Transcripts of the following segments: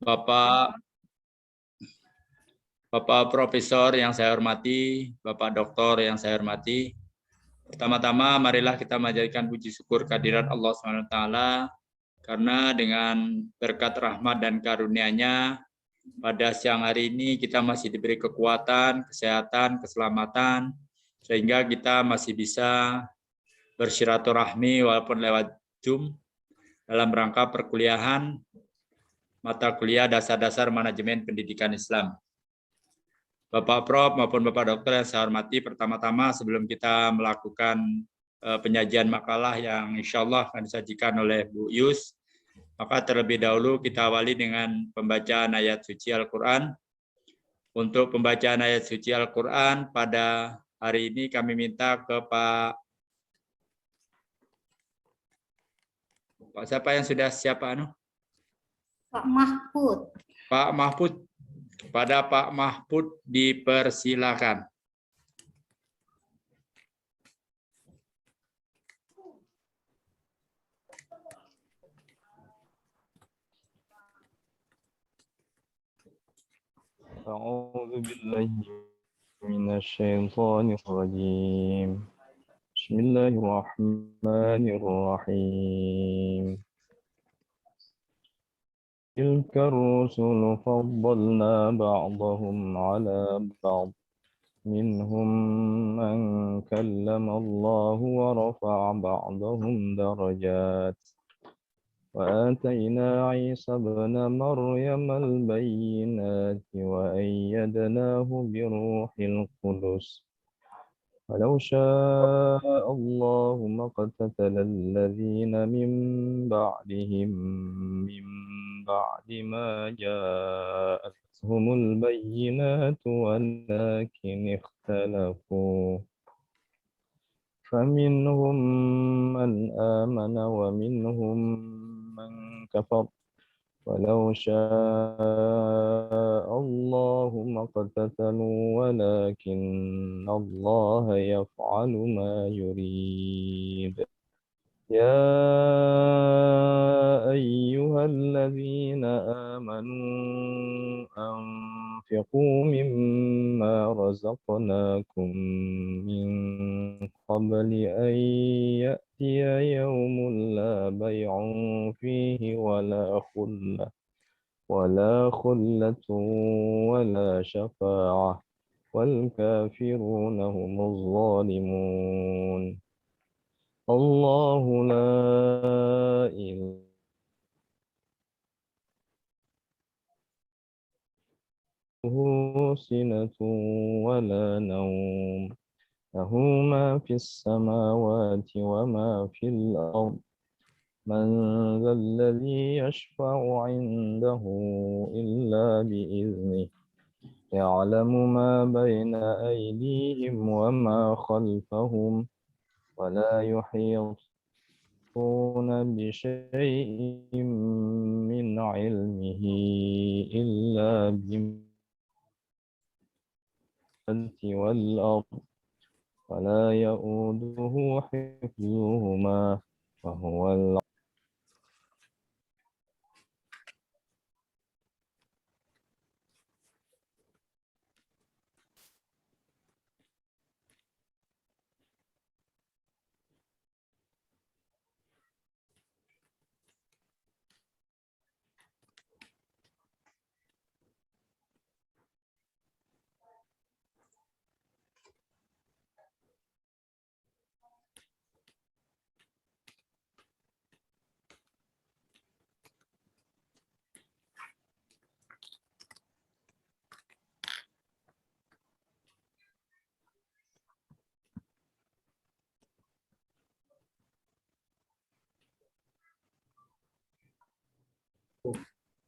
Bapak Profesor yang saya hormati, Bapak Doktor yang saya hormati, pertama-tama marilah kita menjadikan puji syukur kehadirat Allah SWT, karena dengan berkat rahmat dan karunia-Nya pada siang hari ini kita masih diberi kekuatan, kesehatan, keselamatan, sehingga kita masih bisa bersilaturahmi walaupun lewat Zoom dalam rangka perkuliahan mata kuliah dasar-dasar manajemen pendidikan Islam. Bapak Prof maupun Bapak Dokter yang saya hormati, pertama-tama sebelum kita melakukan penyajian makalah yang insya Allah akan disajikan oleh Bu Yus, maka terlebih dahulu kita awali dengan pembacaan ayat suci Al-Quran. Untuk pembacaan ayat suci Al-Quran pada hari ini kami minta ke Pak siapa yang sudah siapa Pak Mahfud. Pak Mahfud. Kepada Pak Mahfud dipersilakan. أعوذ بالله من الشيطان الرجيم بسم الله الرحمن الرحيم تلك الرسل فضلنا بعضهم على بعض منهم من كلم الله ورفع بعضهم درجات وآتينا عيسى ابن مريم البينات وأيدناه بروح القدس ولو شاء الله ما اقتتل الذين من بعدهم من بعد ما جاءتهم البينات ولكن اختلفوا فمنهم من آمن ومنهم من كفر ولو شاء الله ما اقتتلوا ولكن الله يفعل ما يريد يا أيها الذين آمنوا أنفقوا مما رزقناكم من قبل أن يأتي يوم لا بيع فيه ولا خلة ولا شفاعة والكافرون هم الظالمون الله لا إله سنة ولا نوم له ما في السماوات وما في الأرض من ذا الذي يشفع عنده إلا بإذنه يعلم ما بين أيديهم وما خلفهم ولا يحيطون بشيء من علمه إلا بما والأرض ولا يؤوده حفظهما وهو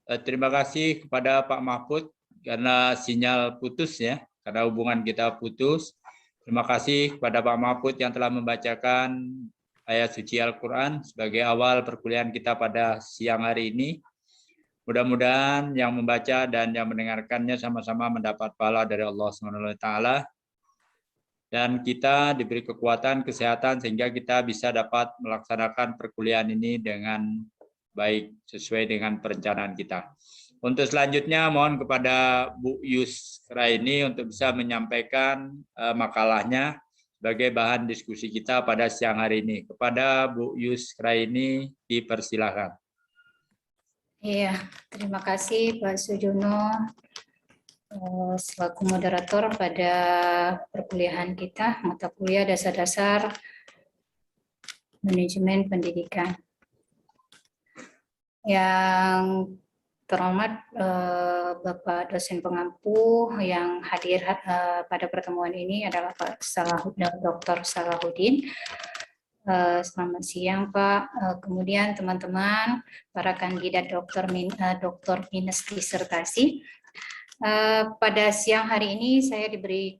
Terima kasih kepada Pak Mahfud karena sinyal putus ya, karena hubungan kita putus. Terima kasih kepada Pak Mahfud yang telah membacakan ayat suci Al-Quran sebagai awal perkuliahan kita pada siang hari ini. Mudah-mudahan yang membaca dan yang mendengarkannya sama-sama mendapat pahala dari Allah SWT. Dan kita diberi kekuatan, kesehatan sehingga kita bisa dapat melaksanakan perkuliahan ini dengan baik sesuai dengan perencanaan kita. Untuk selanjutnya mohon kepada Bu Yusraini untuk bisa menyampaikan makalahnya sebagai bahan diskusi kita pada siang hari ini. Kepada Bu Yusraini dipersilakan. Iya, terima kasih Pak Sujono selaku moderator pada perkuliahan kita, mata kuliah dasar-dasar manajemen pendidikan. Yang terhormat Bapak dosen pengampu yang hadir pada pertemuan ini adalah Pak Dr. Salahuddin. Selamat siang Pak. Kemudian teman-teman para kandidat doktor minus disertasi. Pada siang hari ini saya diberi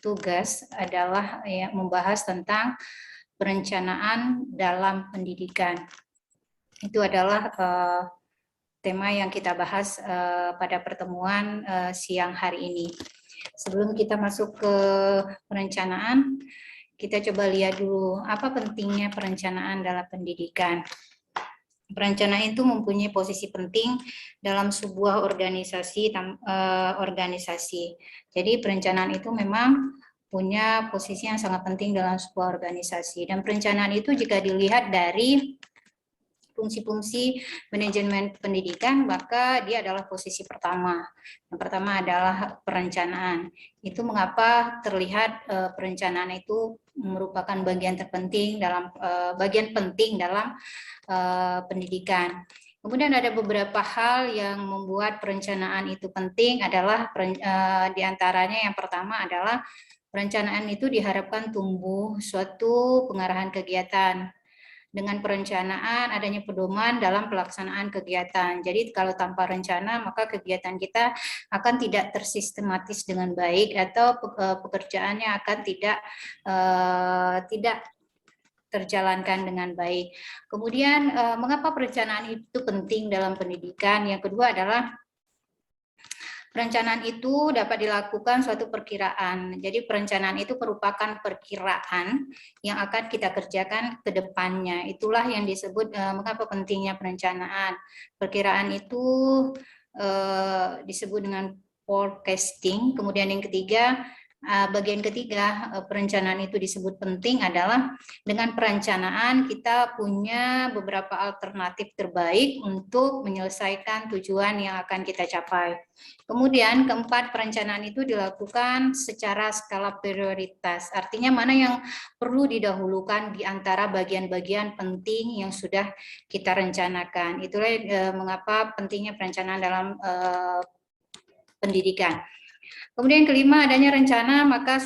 tugas adalah membahas tentang perencanaan dalam pendidikan. Itu adalah tema yang kita bahas pada pertemuan siang hari ini. Sebelum kita masuk ke perencanaan, kita coba lihat dulu apa pentingnya perencanaan dalam pendidikan. Perencanaan itu mempunyai posisi penting dalam sebuah organisasi. Jadi perencanaan itu memang punya posisi yang sangat penting dalam sebuah organisasi. Dan perencanaan itu jika dilihat dari fungsi-fungsi manajemen pendidikan, maka dia adalah posisi pertama. Yang pertama adalah perencanaan. Itu mengapa terlihat perencanaan itu merupakan bagian penting dalam pendidikan. Kemudian ada beberapa hal yang membuat perencanaan itu penting adalah diantaranya yang pertama adalah perencanaan itu diharapkan tumbuh suatu pengarahan kegiatan. Dengan perencanaan adanya pedoman dalam pelaksanaan kegiatan. Jadi kalau tanpa rencana maka kegiatan kita akan tidak tersistematis dengan baik atau pekerjaannya akan tidak terjalankan dengan baik. Kemudian mengapa perencanaan itu penting dalam pendidikan? Yang kedua adalah perencanaan itu dapat dilakukan suatu perkiraan. Jadi perencanaan itu merupakan perkiraan yang akan kita kerjakan ke depannya. Itulah yang disebut mengapa pentingnya perencanaan. Perkiraan itu disebut dengan forecasting. Kemudian yang ketiga, bagian ketiga perencanaan itu disebut penting adalah dengan perencanaan kita punya beberapa alternatif terbaik untuk menyelesaikan tujuan yang akan kita capai. Kemudian keempat, perencanaan itu dilakukan secara skala prioritas. Artinya mana yang perlu didahulukan di antara bagian-bagian penting yang sudah kita rencanakan. Itulah mengapa pentingnya perencanaan dalam pendidikan. Kemudian kelima, adanya rencana, maka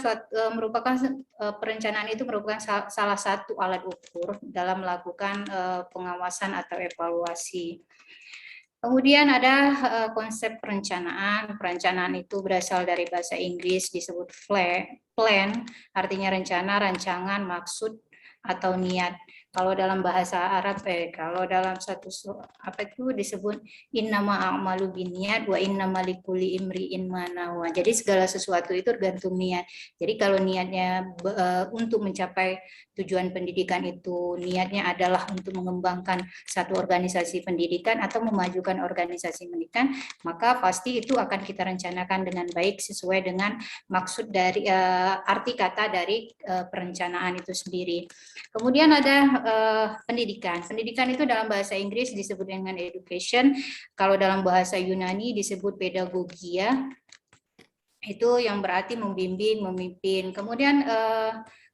perencanaan itu merupakan salah satu alat ukur dalam melakukan pengawasan atau evaluasi. Kemudian ada konsep perencanaan. Perencanaan itu berasal dari bahasa Inggris disebut plan, artinya rencana, rancangan, maksud, atau niat. Kalau dalam bahasa Arab, kalau dalam itu disebut innama a'malu binniyat wa innama likulli imri'in ma nawa. Jadi segala sesuatu itu tergantung niat. Jadi kalau niatnya untuk mencapai tujuan pendidikan itu niatnya adalah untuk mengembangkan satu organisasi pendidikan atau memajukan organisasi pendidikan, maka pasti itu akan kita rencanakan dengan baik sesuai dengan maksud dari arti kata dari perencanaan itu sendiri. Kemudian ada pendidikan. Pendidikan itu dalam bahasa Inggris disebut dengan education. Kalau dalam bahasa Yunani disebut pedagogia. Itu yang berarti membimbing, memimpin. Kemudian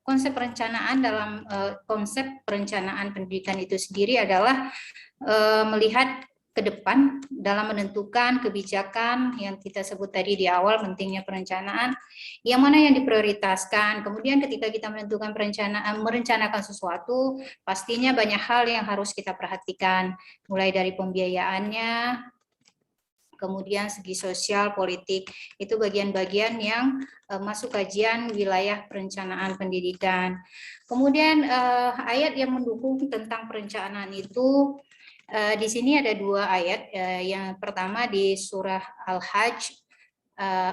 konsep perencanaan dalam konsep perencanaan pendidikan itu sendiri adalah melihat ke depan dalam menentukan kebijakan yang kita sebut tadi di awal pentingnya perencanaan, yang mana yang diprioritaskan. Kemudian ketika kita menentukan merencanakan sesuatu, pastinya banyak hal yang harus kita perhatikan, mulai dari pembiayaannya, kemudian segi sosial, politik, itu bagian-bagian yang masuk kajian wilayah perencanaan pendidikan. Kemudian ayat yang mendukung tentang perencanaan itu di sini ada dua ayat. Yang pertama di surah Al-Hajj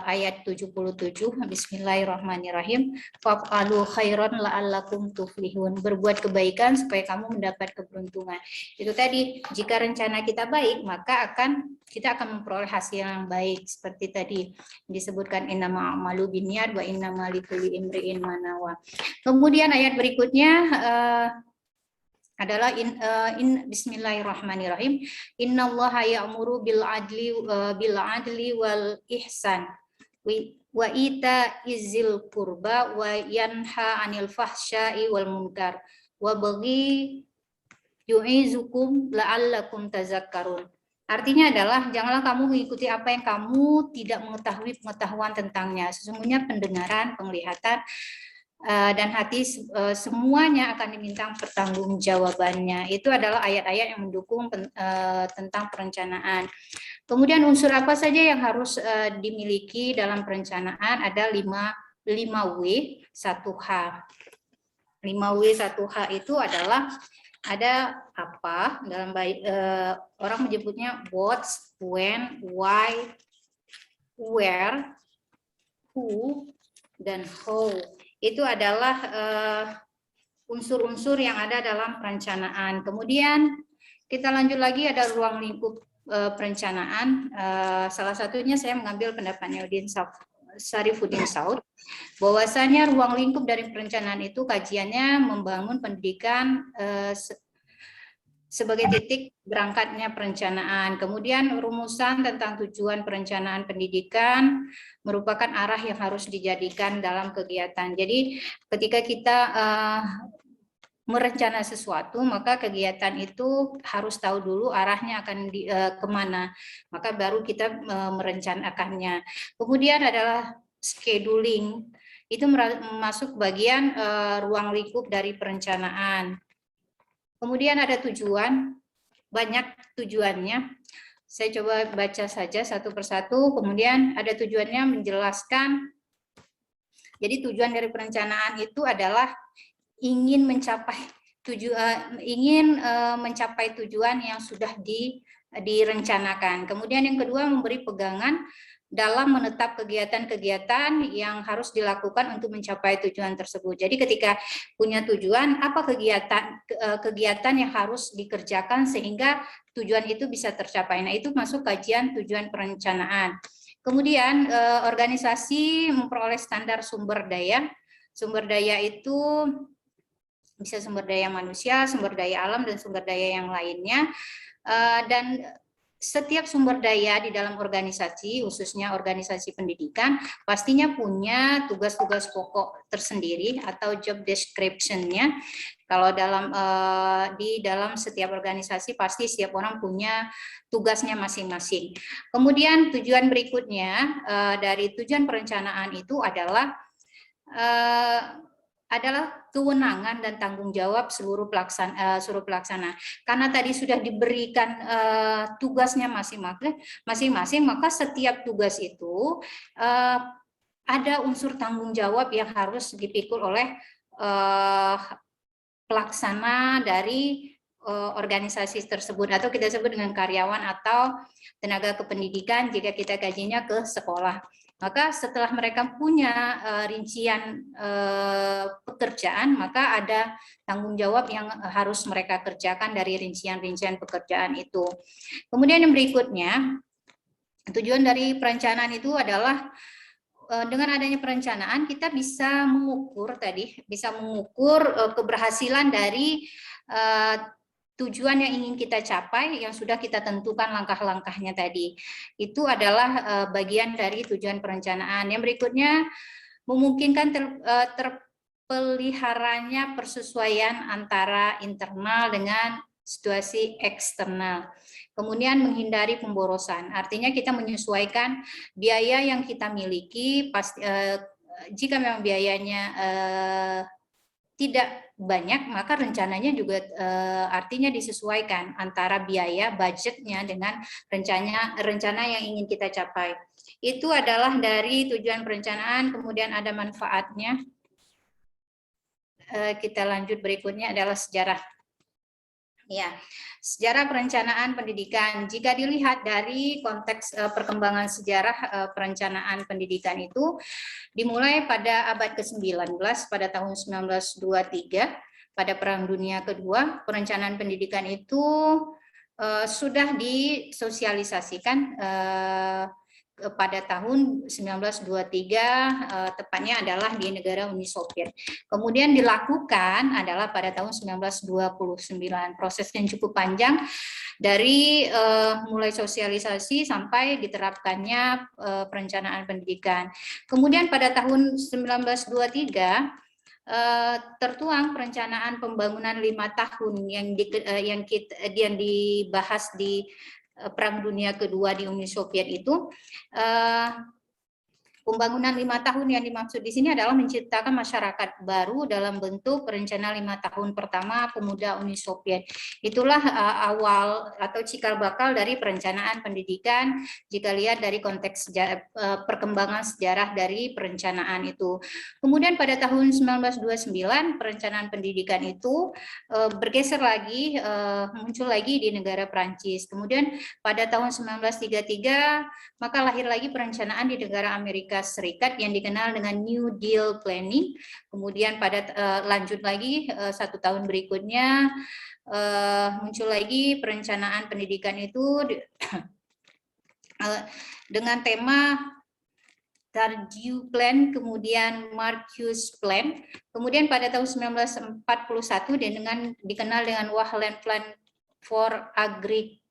ayat 77. Bismillahirrahmanirrahim. Fa'alu khairan la'allakum tuflihun. Berbuat kebaikan supaya kamu mendapat keberuntungan. Itu tadi, jika rencana kita baik, maka kita akan memperoleh hasil yang baik. Seperti tadi disebutkan innama a'malu binniyat wa innama likulli imri'in ma nawa. Kemudian ayat berikutnya adalah Bismillahirrahmanirrahim. Innallaha ya'muru bil adli wal ihsan wa ita izil qurba wa yanha 'anil fahsya'i wal munkar wa baghi yu'izukum la'allakum tazakkarun. Artinya adalah janganlah kamu mengikuti apa yang kamu tidak mengetahui pengetahuan tentangnya. Sesungguhnya pendengaran, penglihatan dan hati semuanya akan diminta pertanggungjawabannya. Itu adalah ayat-ayat yang mendukung tentang perencanaan. Kemudian unsur apa saja yang harus dimiliki dalam perencanaan? Ada 5W 1H. 5W 1H itu adalah ada apa dalam orang menyebutnya what, when, why, where, who, dan how. Itu adalah unsur-unsur yang ada dalam perencanaan. Kemudian kita lanjut lagi, ada ruang lingkup perencanaan. Salah satunya saya mengambil pendapatnya Sarifuddin Saud, bahwasanya ruang lingkup dari perencanaan itu kajiannya membangun pendidikan sebagai titik berangkatnya perencanaan. Kemudian rumusan tentang tujuan perencanaan pendidikan merupakan arah yang harus dijadikan dalam kegiatan. Jadi ketika kita merencana sesuatu, maka kegiatan itu harus tahu dulu arahnya akan kemana, maka baru kita merencanakannya. Kemudian adalah scheduling, itu masuk bagian ruang lingkup dari perencanaan. Kemudian ada tujuan, banyak tujuannya. Saya coba baca saja satu persatu. Kemudian ada tujuannya menjelaskan. Jadi tujuan dari perencanaan itu adalah ingin mencapai tujuan yang sudah direncanakan. Kemudian yang kedua, memberi pegangan dalam menetap kegiatan-kegiatan yang harus dilakukan untuk mencapai tujuan tersebut. Jadi ketika punya tujuan, apa kegiatan yang harus dikerjakan sehingga tujuan itu bisa tercapai. Nah, itu masuk kajian tujuan perencanaan. Kemudian organisasi memperoleh standar sumber daya. Sumber daya itu bisa sumber daya manusia, sumber daya alam, dan sumber daya yang lainnya. Dan setiap sumber daya di dalam organisasi, khususnya organisasi pendidikan, pastinya punya tugas-tugas pokok tersendiri atau job description-nya. Kalau di dalam setiap organisasi pasti setiap orang punya tugasnya masing-masing. Kemudian tujuan berikutnya dari tujuan perencanaan itu adalah kewenangan dan tanggung jawab seluruh pelaksana. Karena tadi sudah diberikan tugasnya masing-masing, maka setiap tugas itu ada unsur tanggung jawab yang harus dipikul oleh pelaksana dari organisasi tersebut, atau kita sebut dengan karyawan atau tenaga kependidikan jika kita kajinya ke sekolah. Maka setelah mereka punya rincian pekerjaan, maka ada tanggung jawab yang harus mereka kerjakan dari rincian-rincian pekerjaan itu. Kemudian yang berikutnya, tujuan dari perencanaan itu adalah dengan adanya perencanaan kita bisa mengukur keberhasilan dari tujuan yang ingin kita capai yang sudah kita tentukan langkah-langkahnya tadi. Itu adalah bagian dari tujuan perencanaan. Yang berikutnya, memungkinkan terpeliharanya persesuaian antara internal dengan situasi eksternal. Kemudian menghindari pemborosan. Artinya kita menyesuaikan biaya yang kita miliki, jika memang biayanya tidak banyak, maka rencananya juga artinya disesuaikan antara biaya budgetnya dengan rencana yang ingin kita capai. Itu adalah dari tujuan perencanaan. Kemudian ada manfaatnya. Kita lanjut, berikutnya adalah sejarah. Ya, sejarah perencanaan pendidikan. Jika dilihat dari konteks perkembangan sejarah perencanaan pendidikan itu dimulai pada abad ke-19 pada tahun 1923 pada Perang Dunia Kedua, perencanaan pendidikan itu sudah disosialisasikan pada tahun 1923, tepatnya adalah di negara Uni Soviet. Kemudian dilakukan adalah pada tahun 1929, proses yang cukup panjang dari mulai sosialisasi sampai diterapkannya perencanaan pendidikan. Kemudian pada tahun 1923 tertuang perencanaan pembangunan 5 tahun yang dibahas di Perang Dunia Kedua di Uni Soviet itu. Pembangunan 5 tahun yang dimaksud di sini adalah menciptakan masyarakat baru dalam bentuk rencana 5 tahun pertama pemuda Uni Soviet. Itulah awal atau cikal bakal dari perencanaan pendidikan jika lihat dari konteks perkembangan sejarah dari perencanaan itu. Kemudian pada tahun 1929 perencanaan pendidikan itu bergeser lagi, muncul lagi di negara Prancis. Kemudian pada tahun 1933 maka lahir lagi perencanaan di negara Amerika Serikat yang dikenal dengan New Deal Planning. Kemudian pada lanjut lagi 1 tahun berikutnya muncul lagi perencanaan pendidikan itu dengan tema Tardieu Plan, kemudian Marcuse Plan. Kemudian pada tahun 1941 dikenal dengan Wahlen Plan for Agriculture.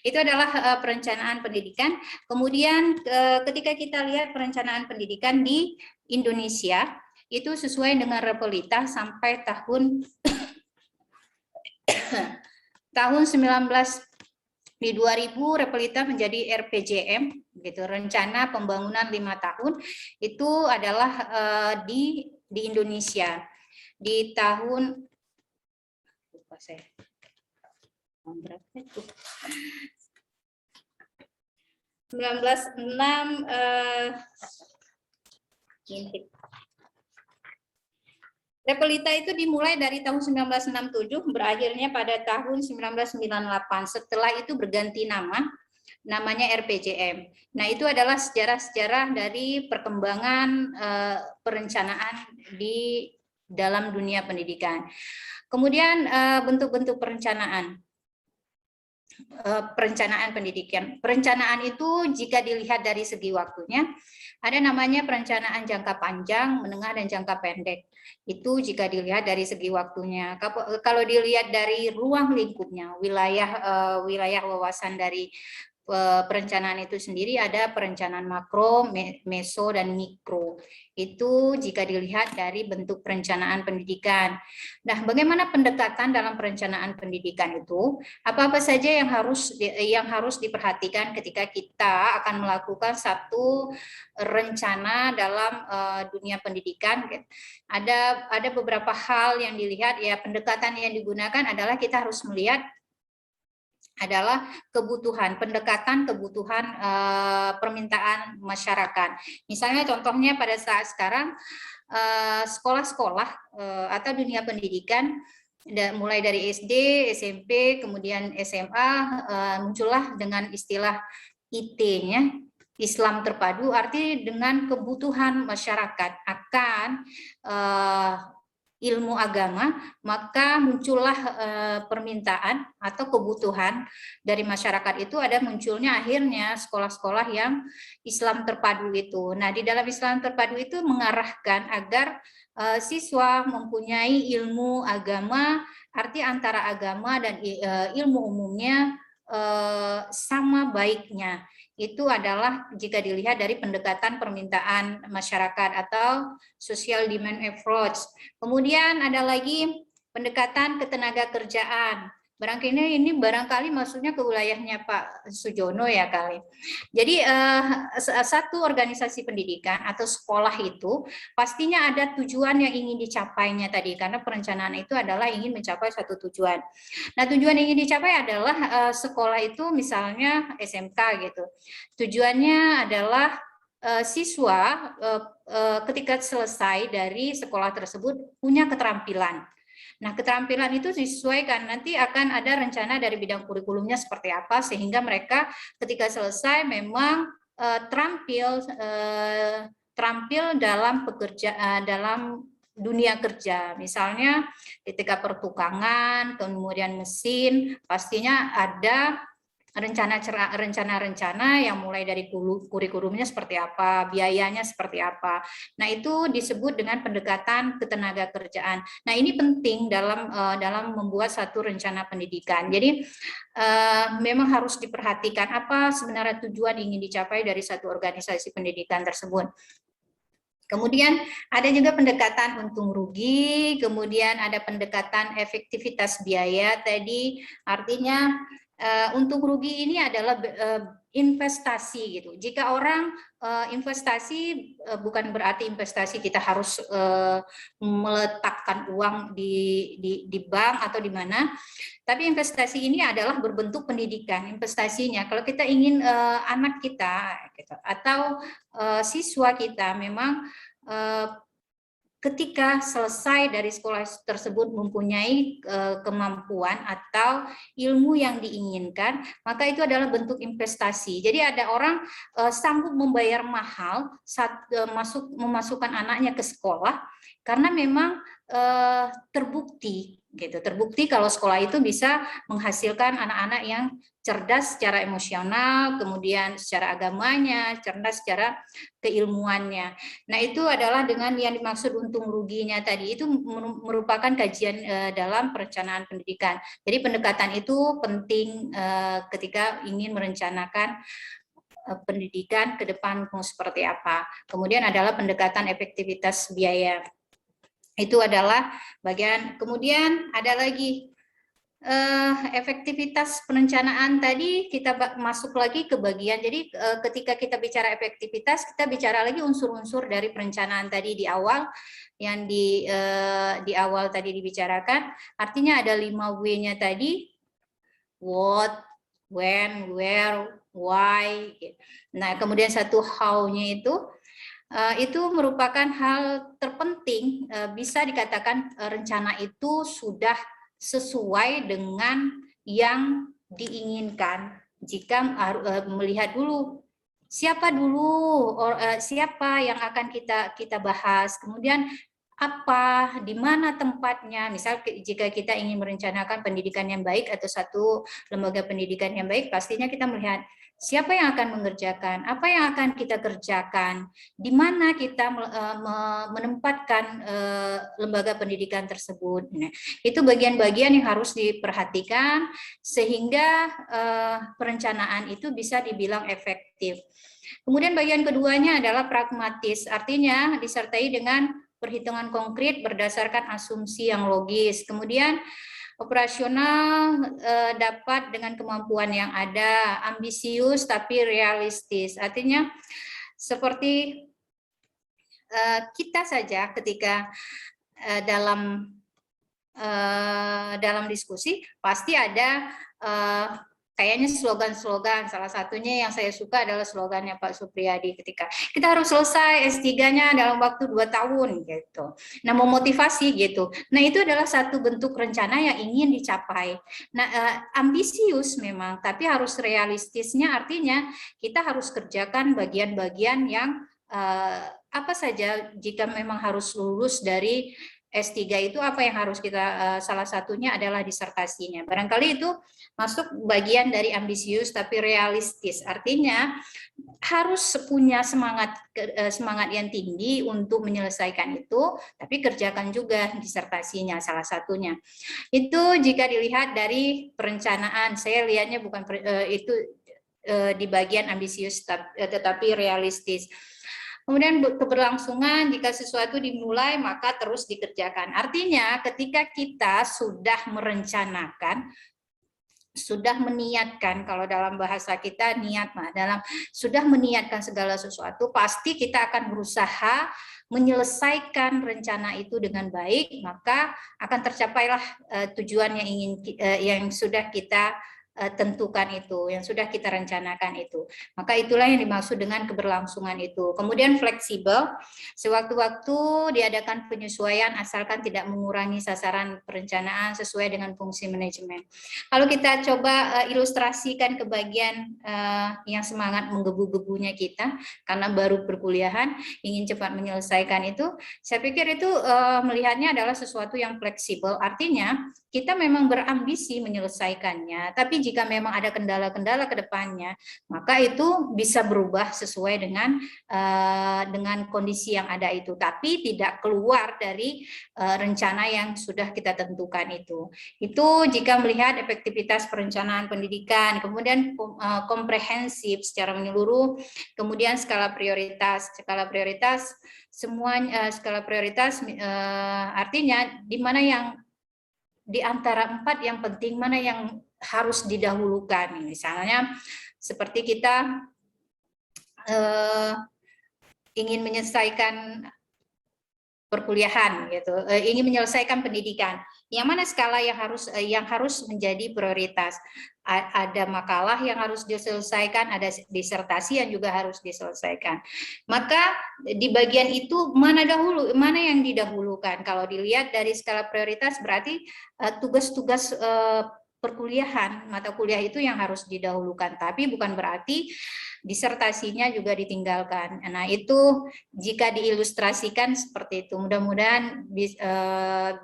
Itu adalah perencanaan pendidikan. Kemudian ketika kita lihat perencanaan pendidikan di Indonesia, itu sesuai dengan Repelita sampai tahun 2000 Repelita menjadi RPJM, gitu, rencana pembangunan 5 tahun itu adalah di Indonesia di tahun berapa itu? 1906 Repelita itu dimulai dari tahun 1967, berakhirnya pada tahun 1998. Setelah itu berganti nama, namanya RPJM. Nah, itu adalah sejarah-sejarah dari perkembangan perencanaan di dalam dunia pendidikan. Kemudian bentuk-bentuk perencanaan pendidikan. Perencanaan itu jika dilihat dari segi waktunya, ada namanya perencanaan jangka panjang, menengah, dan jangka pendek. Itu jika dilihat dari segi waktunya. Kalau dilihat dari ruang lingkupnya, wilayah wawasan dari perencanaan itu sendiri ada perencanaan makro, meso, dan mikro. Itu jika dilihat dari bentuk perencanaan pendidikan. Nah, bagaimana pendekatan dalam perencanaan pendidikan itu? Apa-apa saja yang harus diperhatikan ketika kita akan melakukan satu rencana dalam dunia pendidikan? Ada beberapa hal yang dilihat, ya, pendekatan yang digunakan adalah kita harus melihat adalah pendekatan kebutuhan permintaan masyarakat. Misalnya contohnya pada saat sekarang sekolah-sekolah atau dunia pendidikan mulai dari SD, SMP, kemudian SMA muncullah dengan istilah IT-nya, Islam terpadu, arti dengan kebutuhan masyarakat akan ilmu agama, maka muncullah permintaan atau kebutuhan dari masyarakat itu ada munculnya akhirnya sekolah-sekolah yang Islam terpadu itu. Nah, di dalam Islam terpadu itu mengarahkan agar siswa mempunyai ilmu agama, arti antara agama dan ilmu umumnya sama baiknya. Itu adalah jika dilihat dari pendekatan permintaan masyarakat atau social demand approach. Kemudian ada lagi pendekatan ketenaga kerjaan. Barangkali maksudnya ke wilayahnya Pak Sujono ya kali. Jadi satu organisasi pendidikan atau sekolah itu pastinya ada tujuan yang ingin dicapainya tadi, karena perencanaan itu adalah ingin mencapai satu tujuan. Nah, tujuan yang ingin dicapai adalah sekolah itu misalnya SMK gitu. Tujuannya adalah siswa ketika selesai dari sekolah tersebut punya keterampilan. Nah, keterampilan itu disesuaikan, nanti akan ada rencana dari bidang kurikulumnya seperti apa, sehingga mereka ketika selesai memang terampil dalam pekerjaan, dalam dunia kerja. Misalnya ketika pertukangan, kemudian mesin, pastinya ada rencana-rencana yang mulai dari kurikulumnya seperti apa, biayanya seperti apa. Nah, itu disebut dengan pendekatan ketenaga kerjaan. Nah, ini penting dalam membuat satu rencana pendidikan. Jadi memang harus diperhatikan apa sebenarnya tujuan ingin dicapai dari satu organisasi pendidikan tersebut. Kemudian ada juga pendekatan untung rugi, kemudian ada pendekatan efektivitas biaya tadi, artinya untung rugi ini adalah investasi gitu. Jika orang investasi bukan berarti investasi kita harus meletakkan uang di bank atau di mana, tapi investasi ini adalah berbentuk pendidikan investasinya. Kalau kita ingin anak kita gitu, atau siswa kita memang ketika selesai dari sekolah tersebut mempunyai kemampuan atau ilmu yang diinginkan, maka itu adalah bentuk investasi. Jadi ada orang sanggup membayar mahal saat memasukkan anaknya ke sekolah karena memang terbukti kalau sekolah itu bisa menghasilkan anak-anak yang cerdas secara emosional, kemudian secara agamanya, cerdas secara keilmuannya. Nah, itu adalah dengan yang dimaksud untung ruginya tadi, itu merupakan kajian dalam perencanaan pendidikan. Jadi pendekatan itu penting ketika ingin merencanakan pendidikan ke depan mau seperti apa. Kemudian adalah pendekatan efektivitas biaya. Itu adalah bagian. Kemudian ada lagi efektivitas perencanaan tadi, kita masuk lagi ke bagian. Jadi ketika kita bicara efektivitas, kita bicara lagi unsur-unsur dari perencanaan tadi di awal, yang di awal tadi dibicarakan. Artinya ada 5 W-nya tadi: what, when, where, why. Nah, kemudian satu how-nya itu merupakan hal terpenting, bisa dikatakan rencana itu sudah sesuai dengan yang diinginkan. Jika melihat dulu siapa yang akan kita bahas, kemudian apa, di mana tempatnya. Misal jika kita ingin merencanakan pendidikan yang baik atau satu lembaga pendidikan yang baik, pastinya kita melihat siapa yang akan mengerjakan, apa yang akan kita kerjakan, di mana kita menempatkan lembaga pendidikan tersebut. Nah, itu bagian-bagian yang harus diperhatikan sehingga perencanaan itu bisa dibilang efektif. Kemudian bagian keduanya adalah pragmatis, artinya disertai dengan perhitungan konkret berdasarkan asumsi yang logis. Kemudian operasional dapat dengan kemampuan yang ada, ambisius tapi realistis. Artinya seperti kita saja ketika dalam diskusi pasti ada kayaknya slogan-slogan. Salah satunya yang saya suka adalah slogannya Pak Supriyadi ketika kita harus selesai S3-nya dalam waktu 2 tahun gitu. Nah, memotivasi gitu. Nah, itu adalah satu bentuk rencana yang ingin dicapai. Nah, ambisius memang, tapi harus realistisnya, artinya kita harus kerjakan bagian-bagian yang apa saja. Jika memang harus lulus dari S3 itu apa yang harus kita, salah satunya adalah disertasinya. Barangkali itu masuk bagian dari ambisius tapi realistis. Artinya harus punya semangat yang tinggi untuk menyelesaikan itu, tapi kerjakan juga disertasinya salah satunya. Itu jika dilihat dari perencanaan, saya lihatnya bukan itu di bagian ambisius tetapi realistis. Kemudian keberlangsungan, jika sesuatu dimulai maka terus dikerjakan. Artinya ketika kita sudah merencanakan, sudah meniatkan, kalau dalam bahasa kita niat, sudah meniatkan segala sesuatu, pasti kita akan berusaha menyelesaikan rencana itu dengan baik, maka akan tercapailah tujuan yang sudah kita tentukan itu, yang sudah kita rencanakan itu. Maka itulah yang dimaksud dengan keberlangsungan itu. Kemudian fleksibel, sewaktu-waktu diadakan penyesuaian asalkan tidak mengurangi sasaran perencanaan sesuai dengan fungsi manajemen. Kalau kita coba ilustrasikan ke bagian yang semangat menggebu-gebunya kita, karena baru perkuliahan, ingin cepat menyelesaikan itu, saya pikir itu melihatnya adalah sesuatu yang fleksibel, artinya kita memang berambisi menyelesaikannya, tapi jika memang ada kendala-kendala ke depannya, maka itu bisa berubah sesuai dengan kondisi yang ada itu, tapi tidak keluar dari rencana yang sudah kita tentukan itu. Itu jika melihat efektivitas perencanaan pendidikan, kemudian komprehensif secara menyeluruh, kemudian skala prioritas semuanya, skala prioritas artinya di mana yang di antara 4 yang penting, mana yang harus didahulukan. Misalnya seperti kita ingin menyelesaikan perkuliahan gitu, ingin menyelesaikan pendidikan. Yang mana skala yang harus menjadi prioritas? Ada makalah yang harus diselesaikan, ada disertasi yang juga harus diselesaikan. Maka di bagian itu mana yang didahulukan? Kalau dilihat dari skala prioritas berarti tugas-tugas perkuliahan, mata kuliah itu yang harus didahulukan, tapi bukan berarti disertasinya juga ditinggalkan. Nah, itu jika diilustrasikan seperti itu, mudah-mudahan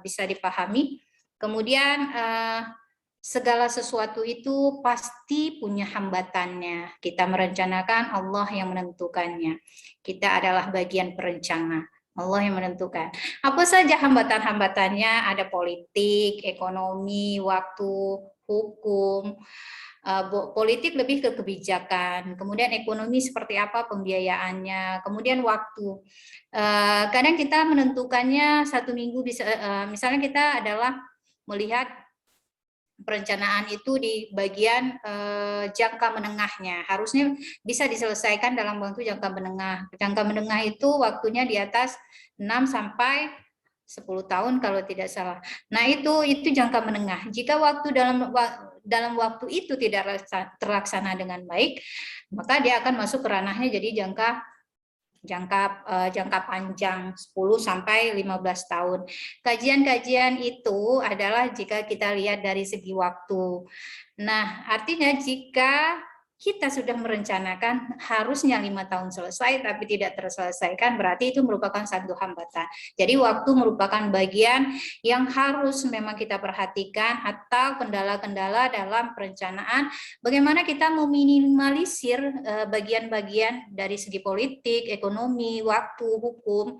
bisa dipahami. Kemudian segala sesuatu itu pasti punya hambatannya. Kita merencanakan, Allah yang menentukannya. Kita adalah bagian perencana. Allah yang menentukan. Apa saja hambatan-hambatannya? Ada politik, ekonomi, waktu, hukum. Politik lebih ke kebijakan, kemudian ekonomi seperti apa pembiayaannya, kemudian waktu. Kadang kita menentukannya 1 minggu bisa, misalnya kita adalah melihat perencanaan itu di bagian jangka menengahnya, harusnya bisa diselesaikan dalam waktu jangka menengah. Jangka menengah itu waktunya di atas 6 sampai 10 tahun kalau tidak salah. Nah, itu jangka menengah. Jika waktu dalam waktu itu tidak terlaksana dengan baik, maka dia akan masuk ke ranahnya jadi jangka panjang 10 sampai 15 tahun. Kajian-kajian itu adalah jika kita lihat dari segi waktu. Nah, artinya jika kita sudah merencanakan harusnya 5 tahun selesai tapi tidak terselesaikan, berarti itu merupakan satu hambatan. Jadi waktu merupakan bagian yang harus memang kita perhatikan, atau kendala-kendala dalam perencanaan, bagaimana kita meminimalisir bagian-bagian dari segi politik, ekonomi, waktu, hukum.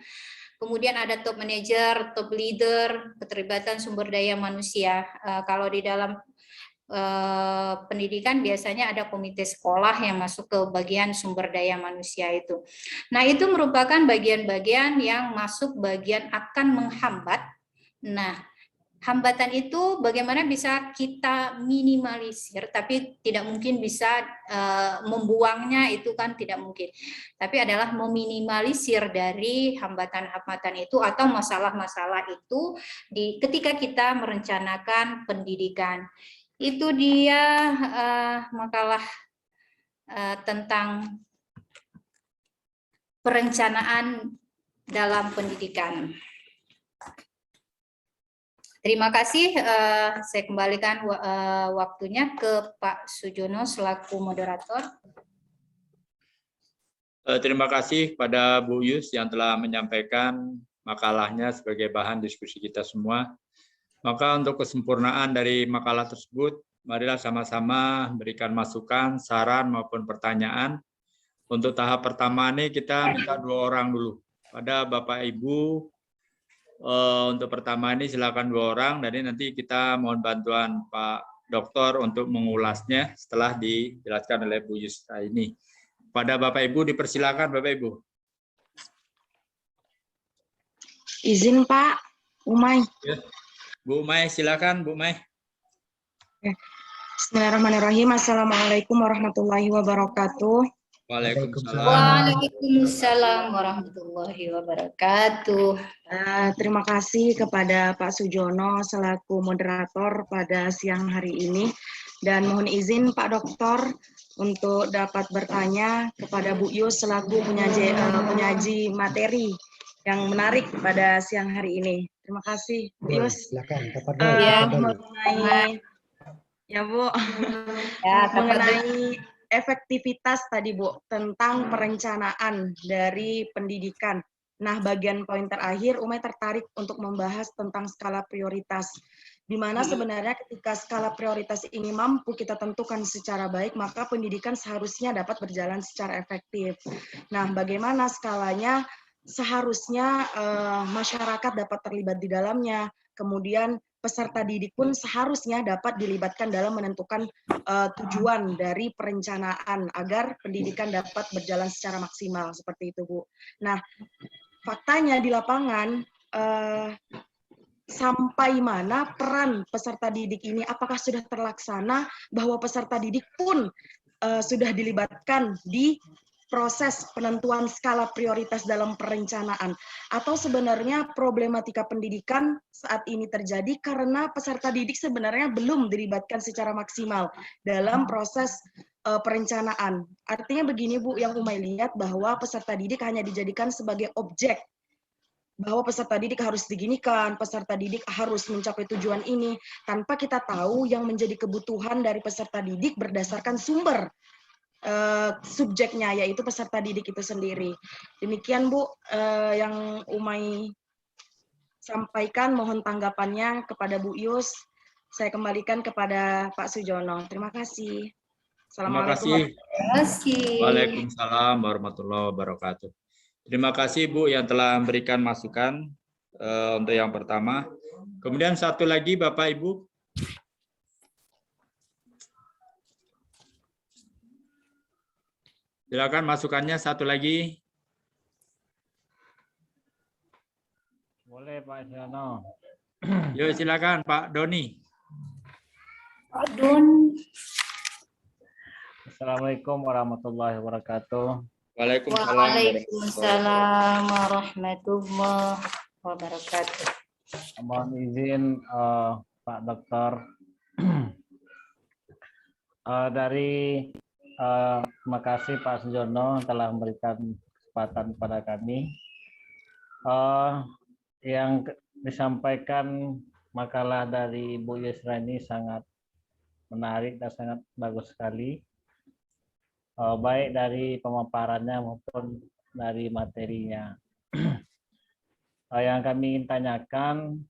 Kemudian ada top manager, top leader, keterlibatan sumber daya manusia. Kalau di dalam pendidikan biasanya ada komite sekolah yang masuk ke bagian sumber daya manusia itu. Nah, itu merupakan bagian-bagian yang masuk bagian akan menghambat. Nah, hambatan itu bagaimana bisa kita minimalisir, tapi tidak mungkin bisa membuangnya, itu kan tidak mungkin. Tapi adalah meminimalisir dari hambatan-hambatan itu atau masalah-masalah itu ketika kita merencanakan pendidikan. Itu dia makalah tentang perencanaan dalam pendidikan. Terima kasih, saya kembalikan waktunya ke Pak Sujono selaku moderator. Terima kasih pada Bu Yus yang telah menyampaikan makalahnya sebagai bahan diskusi kita semua. Maka untuk kesempurnaan dari makalah tersebut, marilah sama-sama berikan masukan, saran maupun pertanyaan. Untuk tahap pertama ini kita minta 2 orang dulu. Pada Bapak Ibu, untuk pertama ini silakan 2 orang, dan nanti kita mohon bantuan Pak Doktor untuk mengulasnya setelah dijelaskan oleh Bu Yusra ini. Pada Bapak Ibu dipersilakan Bapak Ibu. Izin Pak, Umay. Ya. Bu Umay, silakan Bu Umay. Bismillahirrahmanirrahim. Assalamualaikum warahmatullahi wabarakatuh. Waalaikumsalam. Waalaikumsalam warahmatullahi wabarakatuh. Terima kasih kepada Pak Sujono selaku moderator pada siang hari ini. Dan mohon izin Pak Doktor untuk dapat bertanya kepada Bu Yus selaku penyaji materi yang menarik pada siang hari ini. Terima kasih, Bu Yus. Silakan, Mengenai ya Bu, Ya, mengenai efektivitas tadi Bu tentang perencanaan dari pendidikan. Nah, bagian poin terakhir Umay tertarik untuk membahas tentang skala prioritas. Di mana sebenarnya ketika skala prioritas ini mampu kita tentukan secara baik, maka pendidikan seharusnya dapat berjalan secara efektif. Nah, bagaimana skalanya? Seharusnya masyarakat dapat terlibat di dalamnya. Kemudian peserta didik pun seharusnya dapat dilibatkan dalam menentukan tujuan dari perencanaan agar pendidikan dapat berjalan secara maksimal seperti itu, Bu. Nah, faktanya di lapangan sampai mana peran peserta didik ini, apakah sudah terlaksana bahwa peserta didik pun sudah dilibatkan di proses penentuan skala prioritas dalam perencanaan, atau sebenarnya problematika pendidikan saat ini terjadi karena peserta didik sebenarnya belum dilibatkan secara maksimal dalam proses perencanaan. Artinya begini Bu, yang Umay lihat bahwa peserta didik hanya dijadikan sebagai objek, bahwa peserta didik harus diginikan, peserta didik harus mencapai tujuan ini, tanpa kita tahu yang menjadi kebutuhan dari peserta didik berdasarkan sumber subjeknya, yaitu peserta didik itu sendiri. Demikian Bu yang Umay sampaikan, mohon tanggapannya kepada Bu Yus. Saya kembalikan kepada Pak Sujono. Terima kasih. Terima Assalamualaikum. kasih. Waalaikumsalam warahmatullahi wabarakatuh. Terima kasih Bu yang telah memberikan masukan untuk yang pertama. Kemudian satu lagi Bapak Ibu. Silakan masukannya satu lagi. Boleh Pak Siono. Yuk silakan Pak Doni. Pak Don. Assalamualaikum warahmatullahi wabarakatuh. Waalaikumsalam warahmatullahi wabarakatuh. Mohon izin Pak Dokter terima kasih Pak Sujono telah memberikan kesempatan kepada kami. Yang disampaikan makalah dari Bu Yusra ini sangat menarik dan sangat bagus sekali. Baik dari pemaparannya maupun dari materinya. Yang kami ingin tanyakan,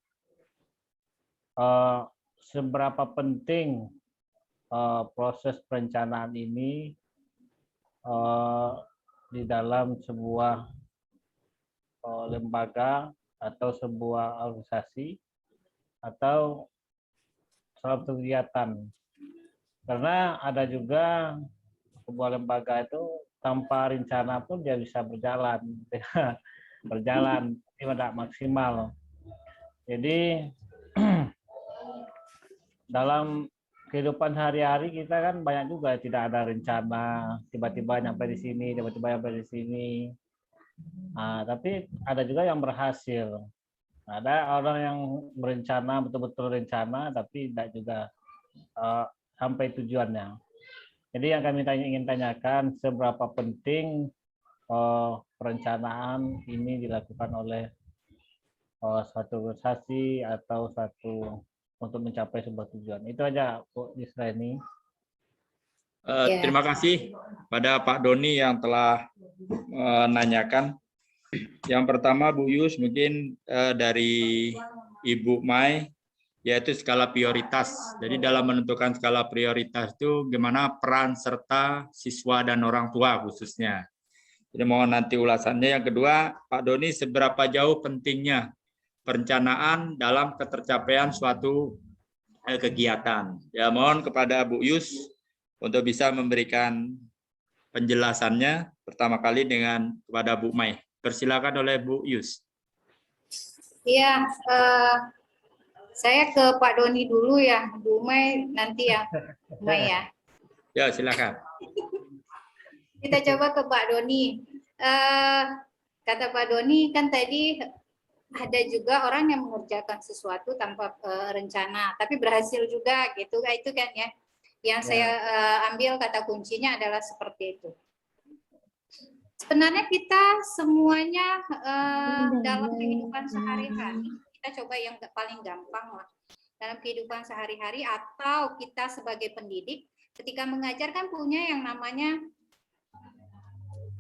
seberapa penting proses perencanaan ini di dalam sebuah lembaga atau sebuah organisasi atau suatu kegiatan. Karena ada juga sebuah lembaga itu tanpa rencana pun dia bisa berjalan tidak maksimal. Jadi dalam kehidupan sehari-hari kita kan banyak juga tidak ada rencana, tiba-tiba nyampe di sini, tiba-tiba nyampe di sini. Tapi ada juga yang berhasil. Ada orang yang berencana, betul-betul rencana, tapi tidak juga sampai tujuannya. Jadi yang kami ingin tanyakan, seberapa penting perencanaan ini dilakukan oleh suatu organisasi atau untuk mencapai sebuah tujuan. Itu aja Bu Yusra ini. Terima kasih pada Pak Doni yang telah menanyakan. Yang pertama Bu Yus, mungkin dari Ibu Mai, yaitu skala prioritas. Jadi dalam menentukan skala prioritas itu gimana peran serta siswa dan orang tua khususnya. Jadi mohon nanti ulasannya. Yang kedua, Pak Doni, seberapa jauh pentingnya perencanaan dalam ketercapaian suatu kegiatan. Ya, mohon kepada Bu Yus untuk bisa memberikan penjelasannya pertama kali kepada Bu Mai. Persilakan oleh Bu Yus. Iya, saya ke Pak Doni dulu ya, Bu Mai nanti ya, Mai ya. Ya, silakan. Kita coba ke Pak Doni. Kata Pak Doni kan tadi ada juga orang yang mengerjakan sesuatu tanpa rencana, tapi berhasil juga gitu, itu kan ya. Yang Ya. saya ambil kata kuncinya adalah seperti itu. Sebenarnya kita semuanya dalam kehidupan sehari-hari, kita coba yang paling gampang lah. Dalam kehidupan sehari-hari atau kita sebagai pendidik, ketika mengajar kan punya yang namanya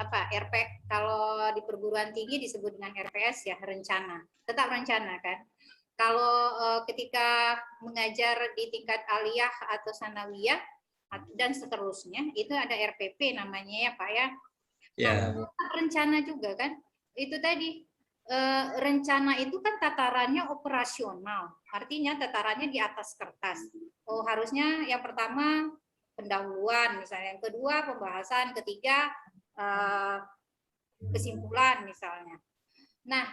apa RP, kalau di perguruan tinggi disebut dengan RPS ya, rencana, tetap rencana kan. Kalau ketika mengajar di tingkat aliyah atau sanawiyah dan seterusnya, itu ada RPP namanya ya Pak ya. Ya. Nah, rencana juga kan, itu tadi rencana itu kan tatarannya operasional, artinya tatarannya di atas kertas. Oh harusnya yang pertama pendahuluan misalnya, yang kedua pembahasan, ketiga kesimpulan misalnya. Nah,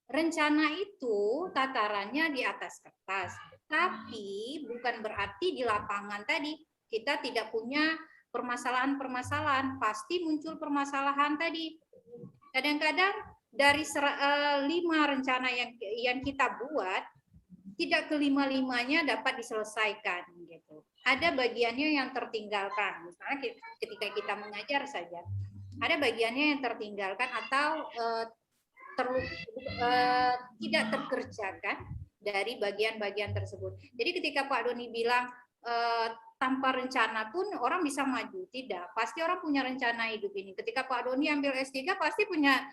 rencana itu tatarannya di atas kertas, tapi bukan berarti di lapangan tadi kita tidak punya permasalahan-permasalahan, pasti muncul permasalahan tadi. Kadang-kadang dari 5 rencana yang kita buat, tidak kelima-limanya dapat diselesaikan gitu. Ada bagiannya yang tertinggalkan, misalnya ketika kita mengajar saja, ada bagiannya yang tertinggalkan atau tidak terkerjakan dari bagian-bagian tersebut. Jadi ketika Pak Doni bilang tanpa rencana pun orang bisa maju, tidak. Pasti orang punya rencana hidup ini. Ketika Pak Doni ambil S3 pasti punya,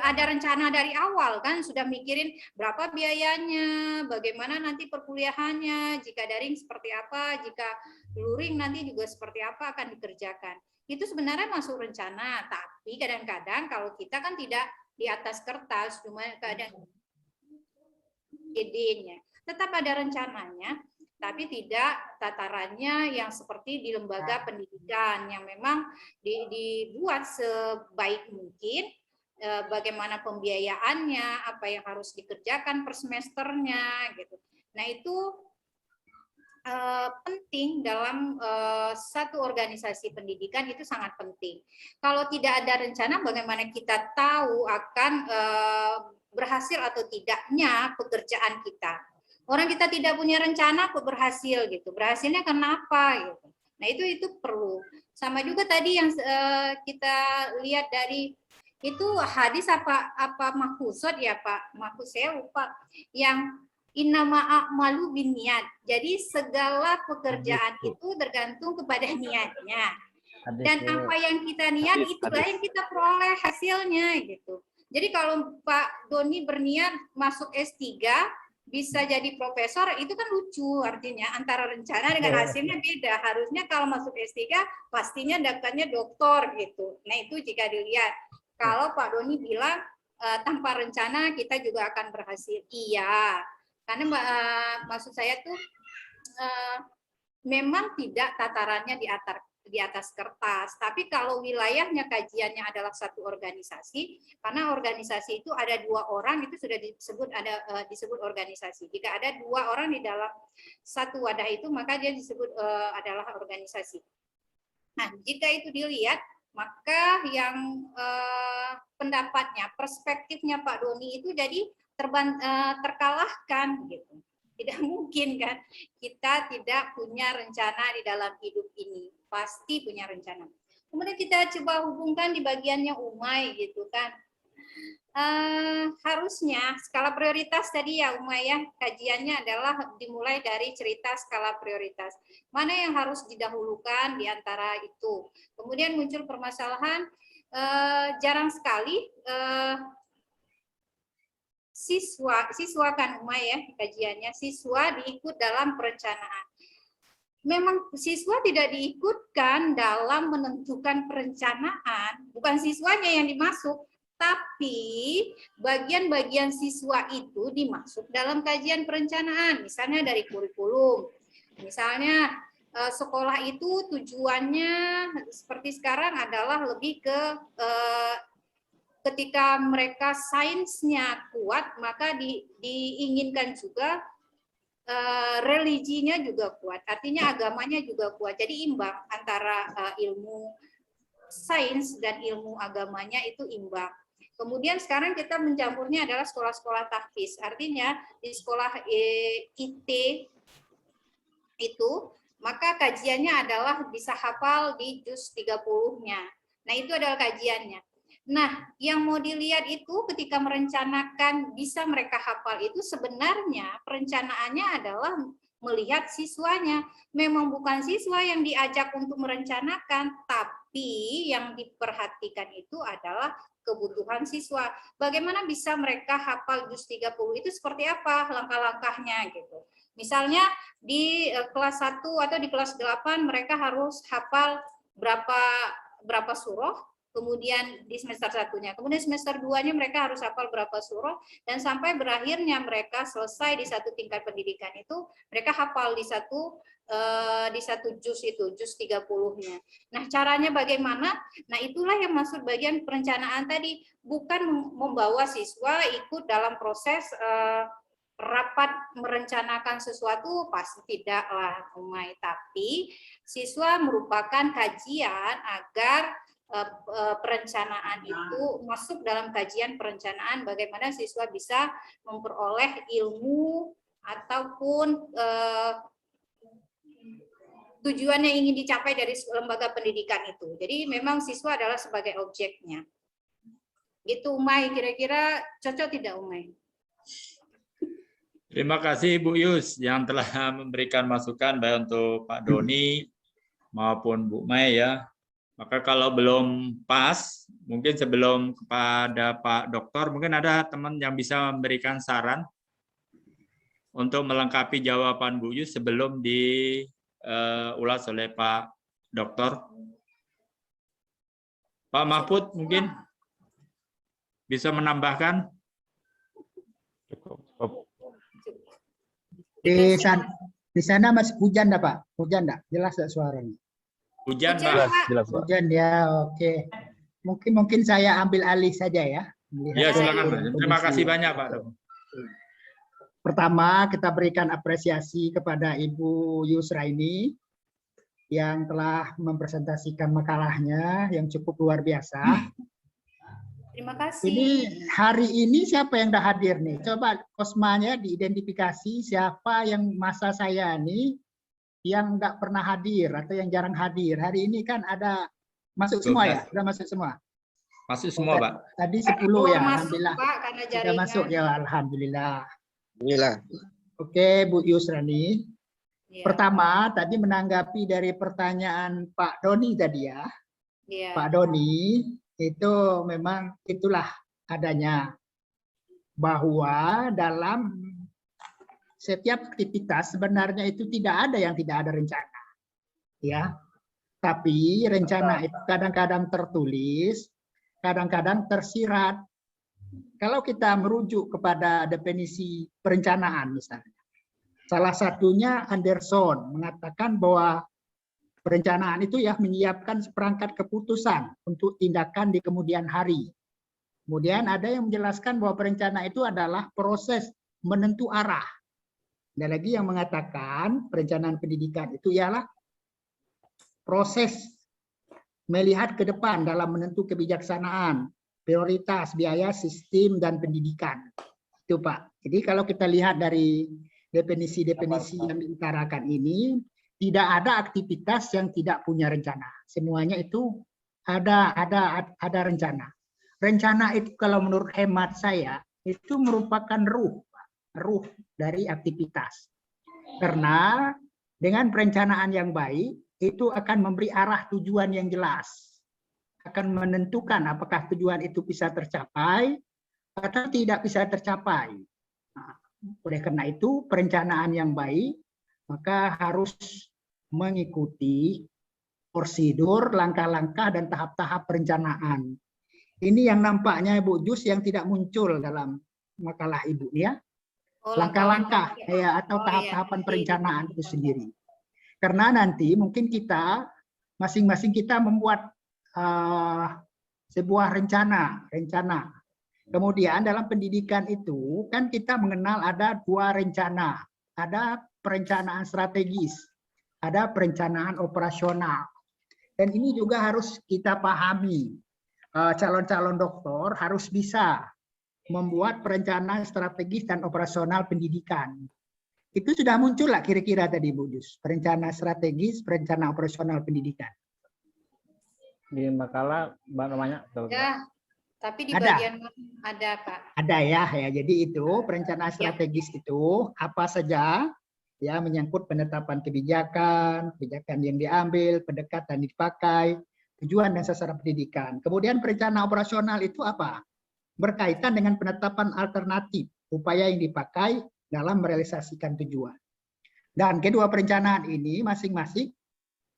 ada rencana dari awal kan, sudah mikirin berapa biayanya, bagaimana nanti perkuliahannya, jika daring seperti apa, jika luring nanti juga seperti apa akan dikerjakan. Itu sebenarnya masuk rencana, tapi kadang-kadang kalau kita kan tidak di atas kertas, cuma kadang ide-nya. Tetap ada rencananya, tapi tidak tatarannya yang seperti di lembaga pendidikan yang memang dibuat sebaik mungkin, bagaimana pembiayaannya, apa yang harus dikerjakan per semesternya gitu. Nah, itu penting dalam satu organisasi pendidikan, itu sangat penting. Kalau tidak ada rencana, bagaimana kita tahu akan berhasil atau tidaknya pekerjaan kita? Orang kita tidak punya rencana kok berhasil gitu. Berhasilnya kenapa gitu. Nah, itu perlu. Sama juga tadi yang kita lihat dari itu hadis apa mahfuzat ya Pak? Mahfuz saya lupa. Yang innama a'malu binniyat. Jadi segala pekerjaan itu tergantung kepada niatnya. Dan apa yang kita niat itulah yang kita peroleh hasilnya gitu. Jadi kalau Pak Doni berniat masuk S3 bisa jadi profesor, itu kan lucu, artinya antara rencana dengan hasilnya beda. Harusnya kalau masuk S3 pastinya dapatnya doktor gitu. Nah, itu jika dilihat. Kalau Pak Doni bilang tanpa rencana kita juga akan berhasil. Iya. Karena maksud saya tuh memang tidak tatarannya di atas kertas, tapi kalau wilayahnya kajiannya adalah satu organisasi, karena organisasi itu ada 2 orang, itu sudah disebut disebut organisasi. Jika ada 2 orang di dalam satu wadah itu, maka dia disebut adalah organisasi. Nah, jika itu dilihat, maka yang pendapatnya, perspektifnya Pak Doni itu jadi terkalahkan gitu. Tidak mungkin kan kita tidak punya rencana di dalam hidup ini, pasti punya rencana. Kemudian kita coba hubungkan di bagiannya Umay gitu kan. Harusnya skala prioritas tadi ya Umay ya, kajiannya adalah dimulai dari cerita skala prioritas. Mana yang harus didahulukan di antara itu. Kemudian muncul permasalahan, jarang sekali siswa kan Umay ya kajiannya, siswa diikut dalam perencanaan. Memang siswa tidak diikutkan dalam menentukan perencanaan, bukan siswanya yang dimasuk, tapi bagian-bagian siswa itu dimasuk dalam kajian perencanaan, misalnya dari kurikulum. Misalnya sekolah itu tujuannya seperti sekarang adalah lebih ke ketika mereka sainsnya kuat, maka diinginkan juga religinya juga kuat, artinya agamanya juga kuat. Jadi imbang antara ilmu sains dan ilmu agamanya itu imbang. Kemudian sekarang kita mencampurnya adalah sekolah-sekolah tahfiz, artinya di sekolah IT itu maka kajiannya adalah bisa hafal di juz 30-nya. Nah, itu adalah kajiannya. Nah, yang mau dilihat itu ketika merencanakan bisa mereka hafal itu sebenarnya perencanaannya adalah melihat siswanya. Memang bukan siswa yang diajak untuk merencanakan, tapi yang diperhatikan itu adalah kebutuhan siswa. Bagaimana bisa mereka hafal juz 30 itu seperti apa langkah-langkahnya gitu. Misalnya di kelas 1 atau di kelas 8 mereka harus hafal berapa surah, kemudian di semester 1-nya. Kemudian semester 2-nya mereka harus hafal berapa surah, dan sampai berakhirnya mereka selesai di satu tingkat pendidikan itu, mereka hafal di satu juz itu, juz 30-nya. Nah, caranya bagaimana? Nah, itulah yang maksud bagian perencanaan tadi, bukan membawa siswa ikut dalam proses rapat merencanakan sesuatu, pasti tidaklah, Umay. Tapi siswa merupakan kajian agar perencanaan itu masuk dalam kajian perencanaan, bagaimana siswa bisa memperoleh ilmu ataupun tujuan yang ingin dicapai dari lembaga pendidikan itu. Jadi memang siswa adalah sebagai objeknya. Gitu, Umay, kira-kira cocok tidak, Umay? Terima kasih Bu Yus yang telah memberikan masukan baik untuk Pak Doni maupun Bu Mai ya. Maka kalau belum pas, mungkin sebelum kepada Pak Doktor, mungkin ada teman yang bisa memberikan saran untuk melengkapi jawaban Bu Yus sebelum diulas oleh Pak Doktor. Pak Mahfud mungkin bisa menambahkan? Di sana masih hujan dah Pak? Hujan dah? Jelas tak suaranya? Hujan Pak. Jelas, Pak. Hujan ya, oke. Mungkin saya ambil alih saja ya. Ya, silakan Pak. Terima kasih banyak Pak. Pertama, kita berikan apresiasi kepada Ibu Yusraini yang telah mempresentasikan makalahnya yang cukup luar biasa. Terima kasih. Ini hari ini siapa yang dah hadir nih? Coba Kosmanya diidentifikasi siapa yang masa saya nih yang nggak pernah hadir atau yang jarang hadir. Hari ini kan ada masuk semua ya? Sudah masuk semua? Masuk semua Pak. Tadi 10 ya, alhamdulillah. Pak, karena Sudah jaringan. masuk ya, alhamdulillah. Inilah. Oke, Bu Yusrani. Ya. Pertama, tadi menanggapi dari pertanyaan Pak Doni tadi ya. Ya. Pak Doni, itu memang itulah adanya. Bahwa dalam setiap aktivitas sebenarnya itu tidak ada yang tidak ada rencana. Ya. Tapi rencana itu kadang-kadang tertulis, kadang-kadang tersirat. Kalau kita merujuk kepada definisi perencanaan misalnya. Salah satunya Anderson mengatakan bahwa perencanaan itu ya menyiapkan seperangkat keputusan untuk tindakan di kemudian hari. Kemudian ada yang menjelaskan bahwa perencanaan itu adalah proses menentu arah. Ada lagi yang mengatakan perencanaan pendidikan itu ialah proses melihat ke depan dalam menentu kebijaksanaan, prioritas, biaya, sistem, dan pendidikan. Itu Pak. Jadi kalau kita lihat dari definisi-definisi yang diutarakan ini, tidak ada aktivitas yang tidak punya rencana. Semuanya itu ada rencana. Rencana itu kalau menurut hemat saya itu merupakan ruh dari aktivitas. Karena dengan perencanaan yang baik itu akan memberi arah tujuan yang jelas. Akan menentukan apakah tujuan itu bisa tercapai atau tidak bisa tercapai. Nah, oleh karena itu perencanaan yang baik maka harus mengikuti prosedur, langkah-langkah dan tahap-tahap perencanaan. Ini yang nampaknya Bu Jus yang tidak muncul dalam makalah Ibu ya. Langkah-langkah ya atau tahap-tahapan perencanaan itu sendiri. Karena nanti mungkin kita masing-masing kita membuat sebuah rencana. Kemudian dalam pendidikan itu kan kita mengenal ada dua rencana. Ada perencanaan strategis, ada perencanaan operasional. Dan ini juga harus kita pahami. Calon-calon doktor harus bisa membuat perencanaan strategis dan operasional pendidikan. Itu sudah muncul lah kira-kira tadi Bu Jus, perencana strategis, perencana operasional pendidikan. Di makalah namanya Ya, tapi di Ada. bagian ada Pak. Ada ya. Jadi itu perencanaan strategis itu apa saja ya menyangkut penetapan kebijakan, kebijakan yang diambil, pendekatan yang dipakai, tujuan dan sasaran pendidikan. Kemudian perencanaan operasional itu apa? Berkaitan dengan penetapan alternatif, upaya yang dipakai dalam merealisasikan tujuan. Dan kedua perencanaan ini masing-masing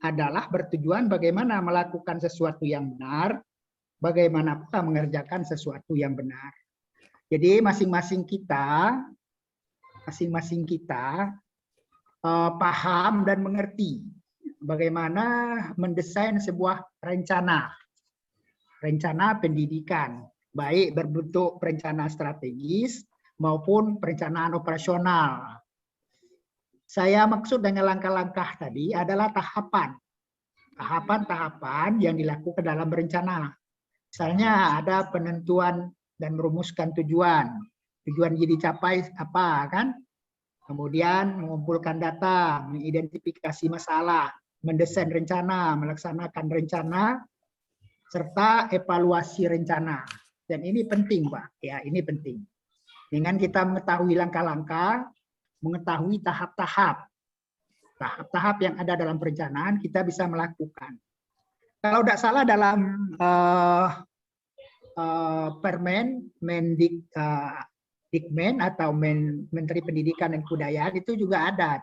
adalah bertujuan bagaimana melakukan sesuatu yang benar, bagaimana pula mengerjakan sesuatu yang benar. Jadi masing-masing kita paham dan mengerti bagaimana mendesain sebuah rencana pendidikan, baik berbentuk perencanaan strategis maupun perencanaan operasional. Saya maksud dengan langkah-langkah tadi adalah tahapan-tahapan yang dilakukan dalam berencana. Misalnya ada penentuan dan merumuskan tujuan yang dicapai apa kan? Kemudian mengumpulkan data, mengidentifikasi masalah, mendesain rencana, melaksanakan rencana, serta evaluasi rencana. Dan ini penting, Pak. Ya, ini penting. Dengan kita mengetahui langkah-langkah, mengetahui tahap-tahap yang ada dalam perencanaan, kita bisa melakukan. Kalau tidak salah dalam Permen Dikmen atau Menteri Pendidikan dan Kebudayaan itu juga ada,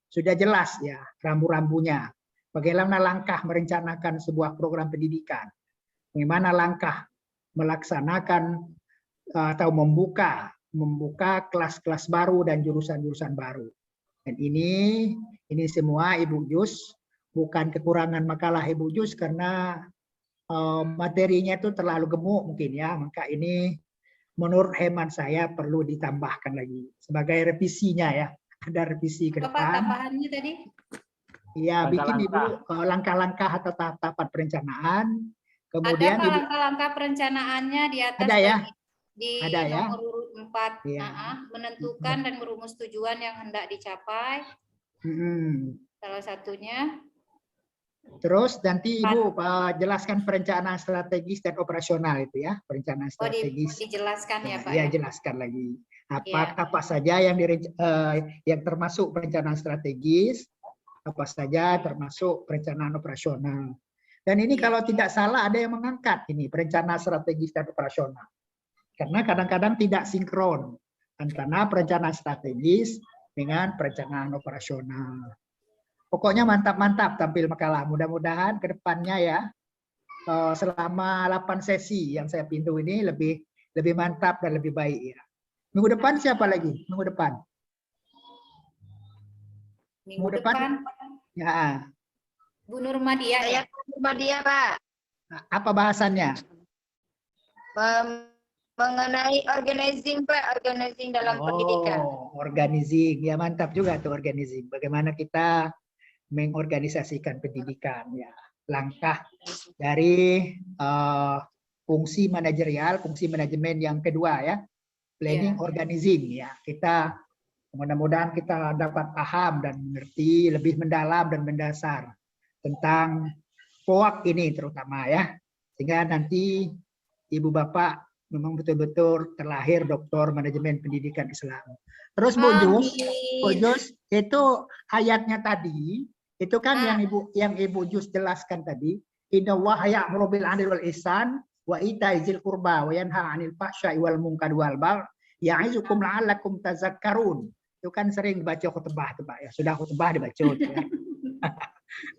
sudah jelas ya rambu-rambunya. Bagaimana langkah merencanakan sebuah program pendidikan, bagaimana langkah melaksanakan atau membuka kelas-kelas baru dan jurusan-jurusan baru. Dan ini semua Ibu Jus, bukan kekurangan makalah Ibu Jus karena materinya itu terlalu gemuk mungkin ya, maka ini menurut hemat saya perlu ditambahkan lagi sebagai revisinya ya, ada revisi ke Apa depan. tambahannya tadi? Iya, bikin Ibu langkah-langkah atau tahap-tahap perencanaan. Kemudian ada langkah-langkah perencanaannya di atas ada ya, di ada ya. nomor urut 4, Iya. menentukan dan merumus tujuan yang hendak dicapai. Salah satunya. Terus nanti Ibu jelaskan perencanaan strategis dan operasional itu ya, perencanaan strategis. Dijelaskan ya Pak. Ya, jelaskan lagi. Apa saja yang termasuk perencanaan strategis, apa saja termasuk perencanaan operasional. Dan ini kalau tidak salah ada yang mengangkat ini perencanaan strategis dan operasional. Karena kadang-kadang tidak sinkron antara perencanaan strategis dengan perencanaan operasional. Pokoknya mantap-mantap tampil makalah. Mudah-mudahan ke depannya ya selama 8 sesi yang saya pintu ini lebih mantap dan lebih baik ya. Minggu depan siapa lagi? Minggu depan. Minggu depan. Ya. Bu Nurmadia ya. Nurmadia, Pak. Apa bahasannya? Mengenai organizing, Pak, organizing dalam pendidikan. Organizing. Ya mantap juga tuh organizing. Bagaimana kita mengorganisasikan pendidikan ya. Langkah dari fungsi manajerial, fungsi manajemen yang kedua ya. Planning, organizing ya. Kita mudah-mudahan kita dapat paham dan mengerti lebih mendalam dan mendasar tentang POAK ini terutama ya. Sehingga nanti Ibu Bapak memang betul-betul terlahir Doktor Manajemen Pendidikan Islam. Terus Bu Jus, itu ayatnya tadi, itu kan yang Ibu Jus jelaskan tadi, inna Allaha ya'muru bil 'adli wal ihsan wa ita'i dzil qurba wa yanha 'anil fahsya'i wal munkari wal baghi ya'izukum la'allakum tazakkarun. Itu kan sering baca khutbah tuh Pak ya, sudah khutbah dibaca ya.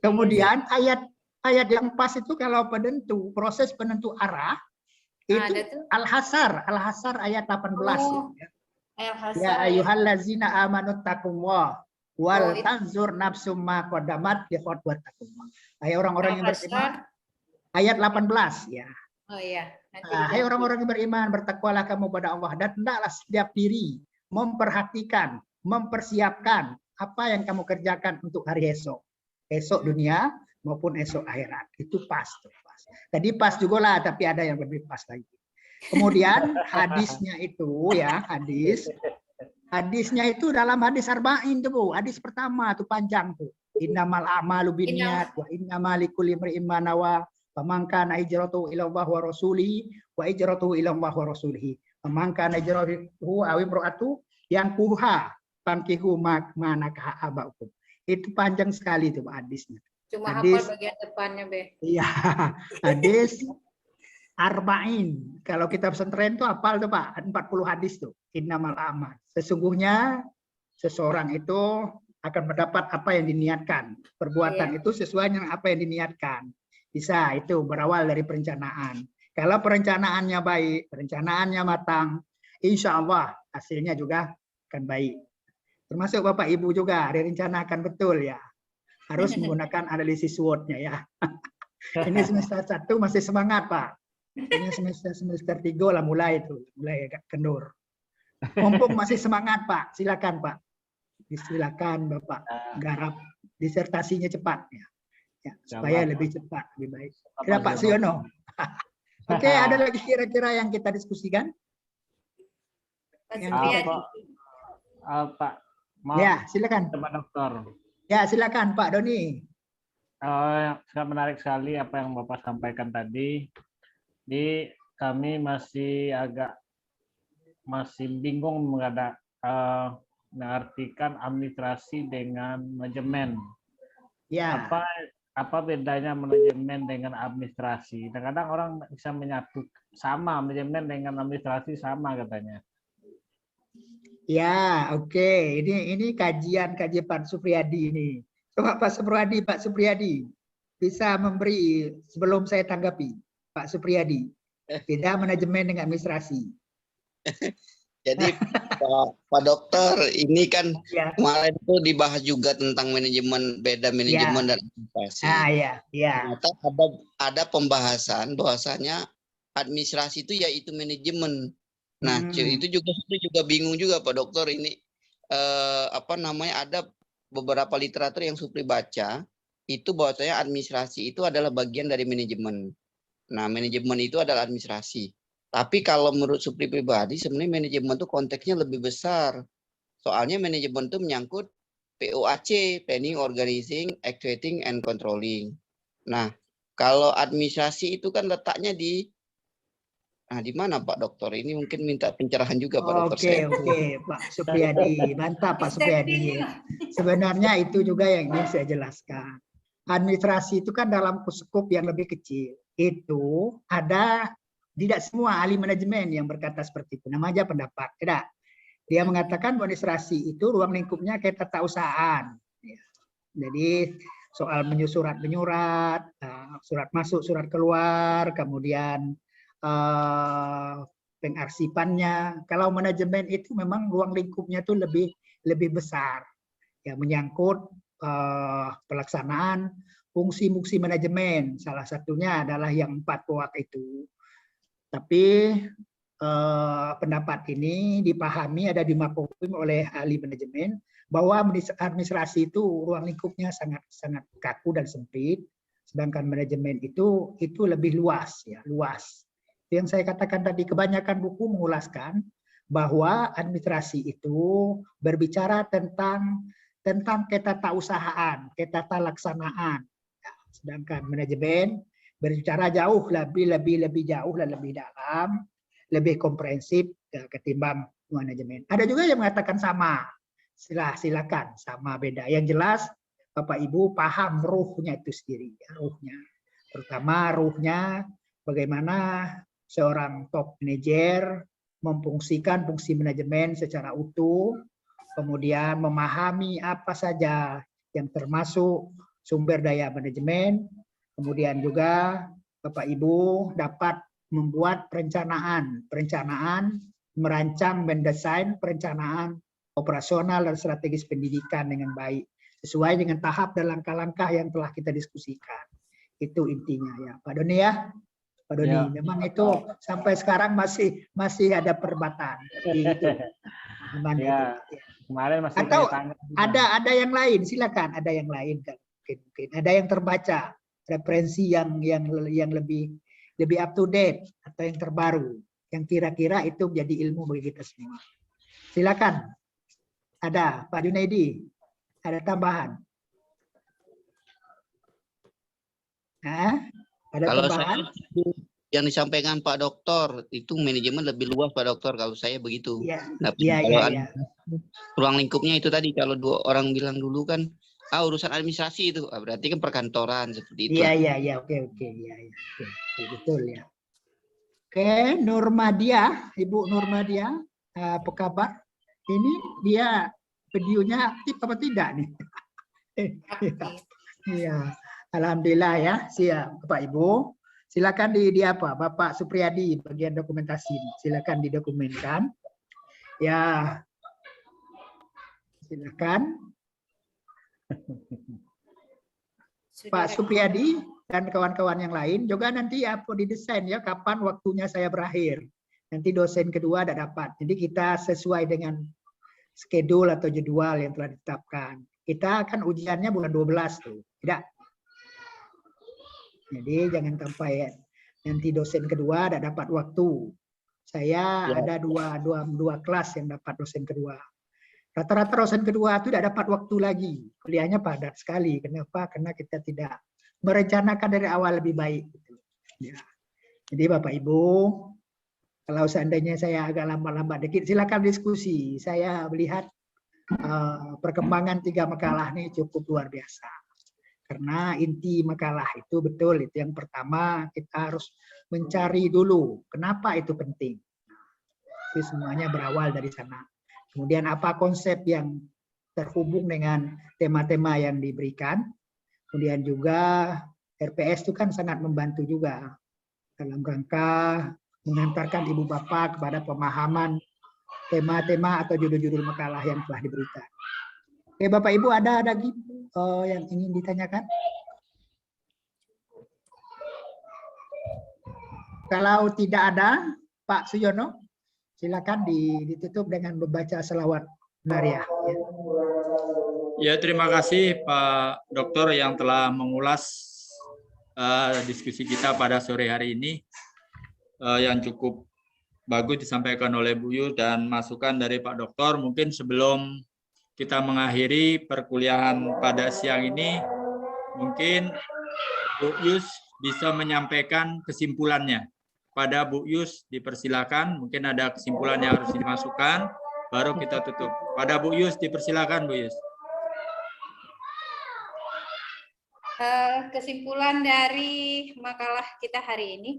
Kemudian ayat yang pas itu kalau proses penentu arah itu Al-Hasr ayat 18 ya. Ya ayyuhallazina amanu taqullah wal tanzur nafsum ma qaddamat liqad wattaqullah. Hai orang-orang yang beriman ayat 18 ya. Oh iya. Hai orang-orang yang beriman, bertakwalah kamu pada Allah dan hendaklah setiap diri memperhatikan, mempersiapkan apa yang kamu kerjakan untuk hari esok. Esok dunia maupun esok akhirat. Itu pas tuh. Tadi pas juga lah, tapi ada yang lebih pas lagi. Kemudian hadisnya itu ya, Hadisnya itu dalam hadis arba'in tuh, Bu. Hadis pertama tuh panjang tuh. Innamal a'malu binniyat wa innamal likulli imri'in ma nawa. Faman kana hijratuhu ila Allah wa rasulihi wa hijratuhu ila Allah wa rasulihi. Faman kana hijratuhu aw imra'atu yang kuha fankihu manakah abaukum. Itu panjang sekali tuh hadisnya. Cuma Hadis- hafal bagian depannya, Be. Iya, hadis arba'in. Kalau kita pesantren tuh hafal tuh Pak, 40 hadis tuh. Innamal a'mal. Sesungguhnya seseorang itu akan mendapat apa yang diniatkan. Perbuatan itu sesuai dengan apa yang diniatkan. Bisa itu berawal dari perencanaan. Kalau perencanaannya baik, perencanaannya matang, insya Allah hasilnya juga akan baik. Termasuk Bapak Ibu juga direncanakan betul ya. Harus menggunakan analisis SWOT-nya ya. Ini semester 1 masih semangat Pak. Ini semester 3 lah mulai agak kendur. Mumpung masih semangat Pak, silakan Pak. Silakan Bapak garap disertasinya cepat ya. Ya, supaya lebih cepat, lebih baik. Ya Pak Siono. Oke, ada lagi kira-kira yang kita diskusikan? Pak Yang Supriyadi. Pak, maaf, Ya, silakan. Pak Dokter. Ya, silakan Pak Doni. Sangat menarik sekali apa yang Bapak sampaikan tadi. Di kami masih bingung mengartikan administrasi dengan manajemen. Ya. Apa bedanya manajemen dengan administrasi? Kadang-kadang orang bisa menyatu sama manajemen dengan administrasi sama katanya. Ya, oke. Ini kajian Pak Supriyadi ini. Coba Pak Supriyadi bisa memberi sebelum saya tanggapi. Pak Supriyadi, beda manajemen dengan administrasi. Jadi Pak Dokter, ini kan Ya. kemarin itu dibahas juga tentang manajemen, beda manajemen dan administrasi. Ya. Ternyata ada pembahasan bahwasanya administrasi itu yaitu manajemen. Nah, itu juga bingung juga Pak Dokter ini ada beberapa literatur yang Supri baca itu bahwasanya administrasi itu adalah bagian dari manajemen. Nah, manajemen itu adalah administrasi. Tapi kalau menurut Supri pribadi sebenarnya manajemen itu konteksnya lebih besar. Soalnya manajemen itu menyangkut POAC, Planning, Organizing, Actuating, and Controlling. Nah, kalau administrasi itu kan letaknya di mana Pak Dokter? Ini mungkin minta pencerahan juga Pak Dokter. Oke, Pak Supriyadi. Mantap Pak Supriyadi. Sebenarnya itu juga yang ingin saya jelaskan. Administrasi itu kan dalam skup yang lebih kecil. Itu ada tidak semua ahli manajemen yang berkata seperti itu. Namanya pendapat. Tidak. Dia mengatakan administrasi itu ruang lingkupnya kayak tata usahaan. Jadi soal menyurat, surat masuk, surat keluar, kemudian pengarsipannya. Kalau manajemen itu memang ruang lingkupnya itu lebih besar. Ya, menyangkut pelaksanaan fungsi-fungsi manajemen. Salah satunya adalah yang 4 POAK itu. Tapi pendapat ini dipahami ada dimaklumi oleh ahli manajemen bahwa administrasi itu ruang lingkupnya sangat kaku dan sempit, sedangkan manajemen itu lebih luas ya, luas. Yang saya katakan tadi, kebanyakan buku mengulaskan bahwa administrasi itu berbicara tentang ketatausahaan, ketataalaksanaan. Ya, sedangkan manajemen berbicara jauh lebih jauh dan lebih dalam, lebih komprehensif ya, ketimbang manajemen. Ada juga yang mengatakan sama. Silakan sama beda. Yang jelas Bapak Ibu paham ruhnya itu sendiri, ya, ruhnya. Terutama ruhnya bagaimana seorang top manajer memfungsikan fungsi manajemen secara utuh, kemudian memahami apa saja yang termasuk sumber daya manajemen, kemudian juga Bapak Ibu dapat membuat perencanaan, merancang, mendesain perencanaan operasional dan strategis pendidikan dengan baik, sesuai dengan tahap dan langkah-langkah yang telah kita diskusikan. Itu intinya ya, Pak Doni ya. Pak Doni, ya. Memang itu sampai sekarang masih ada perdebatan. Gitu. Ya. Kemarin masih atau ada yang lain, silakan. Ada yang lain kan? Mungkin ada yang terbaca referensi yang lebih up to date atau yang terbaru, yang kira-kira itu menjadi ilmu bagi kita semua. Silakan Ada, Pak Junaidi. Ada tambahan? Ada Kalau tambahan? yang disampaikan Pak Dokter itu manajemen lebih luas Pak Dokter, kalau saya begitu. Iya, Tapi iya, kalau iya. ruang lingkupnya itu tadi, kalau 2 orang bilang dulu kan, urusan administrasi itu, berarti kan perkantoran seperti itu. Iya, oke, iya, oke, betul ya. Oke, Nurmadia, Ibu Nurmadia, apa kabar? Ini dia videonya aktif apa tidak nih? Iya, alhamdulillah ya, siap Bapak Ibu. Silakan di apa, Bapak Supriyadi bagian dokumentasi, silakan didokumenkan. Ya, silakan. Pak Supriyadi dan kawan-kawan yang lain juga nanti apa didesain ya kapan waktunya saya berakhir. Nanti dosen kedua ada dapat. Jadi kita sesuai dengan schedule atau jadwal yang telah ditetapkan. Kita akan ujiannya bulan 12 tuh. Tidak. Jadi jangan sampai nanti dosen kedua ada dapat waktu. Saya ada dua kelas yang dapat dosen kedua. Rata-rata dosen kedua itu tidak dapat waktu lagi. Kuliahnya padat sekali. Kenapa? Karena kita tidak merencanakan dari awal lebih baik. Ya. Jadi Bapak Ibu, kalau seandainya saya agak lambat-lambat dikit, silakan diskusi. Saya melihat perkembangan 3 makalah ini cukup luar biasa. Karena inti makalah itu betul, itu yang pertama kita harus mencari dulu kenapa itu penting. Itu semuanya berawal dari sana. Kemudian apa konsep yang terhubung dengan tema-tema yang diberikan. Kemudian juga RPS itu kan sangat membantu juga dalam rangka mengantarkan ibu bapak kepada pemahaman tema-tema atau judul-judul makalah yang telah diberikan. Oke Bapak Ibu, ada lagi yang ingin ditanyakan? Kalau tidak ada, Pak Suyono, silakan ditutup dengan membaca selawat Nariah. Ya, terima kasih Pak Dokter yang telah mengulas diskusi kita pada sore hari ini yang cukup bagus disampaikan oleh Bu Yus dan masukan dari Pak Dokter. Mungkin sebelum kita mengakhiri perkuliahan pada siang ini, mungkin Bu Yus bisa menyampaikan kesimpulannya. Pada Bu Yus dipersilakan, mungkin ada kesimpulan yang harus dimasukkan, baru kita tutup. Pada Bu Yus dipersilakan Bu Yus. Kesimpulan dari makalah kita hari ini,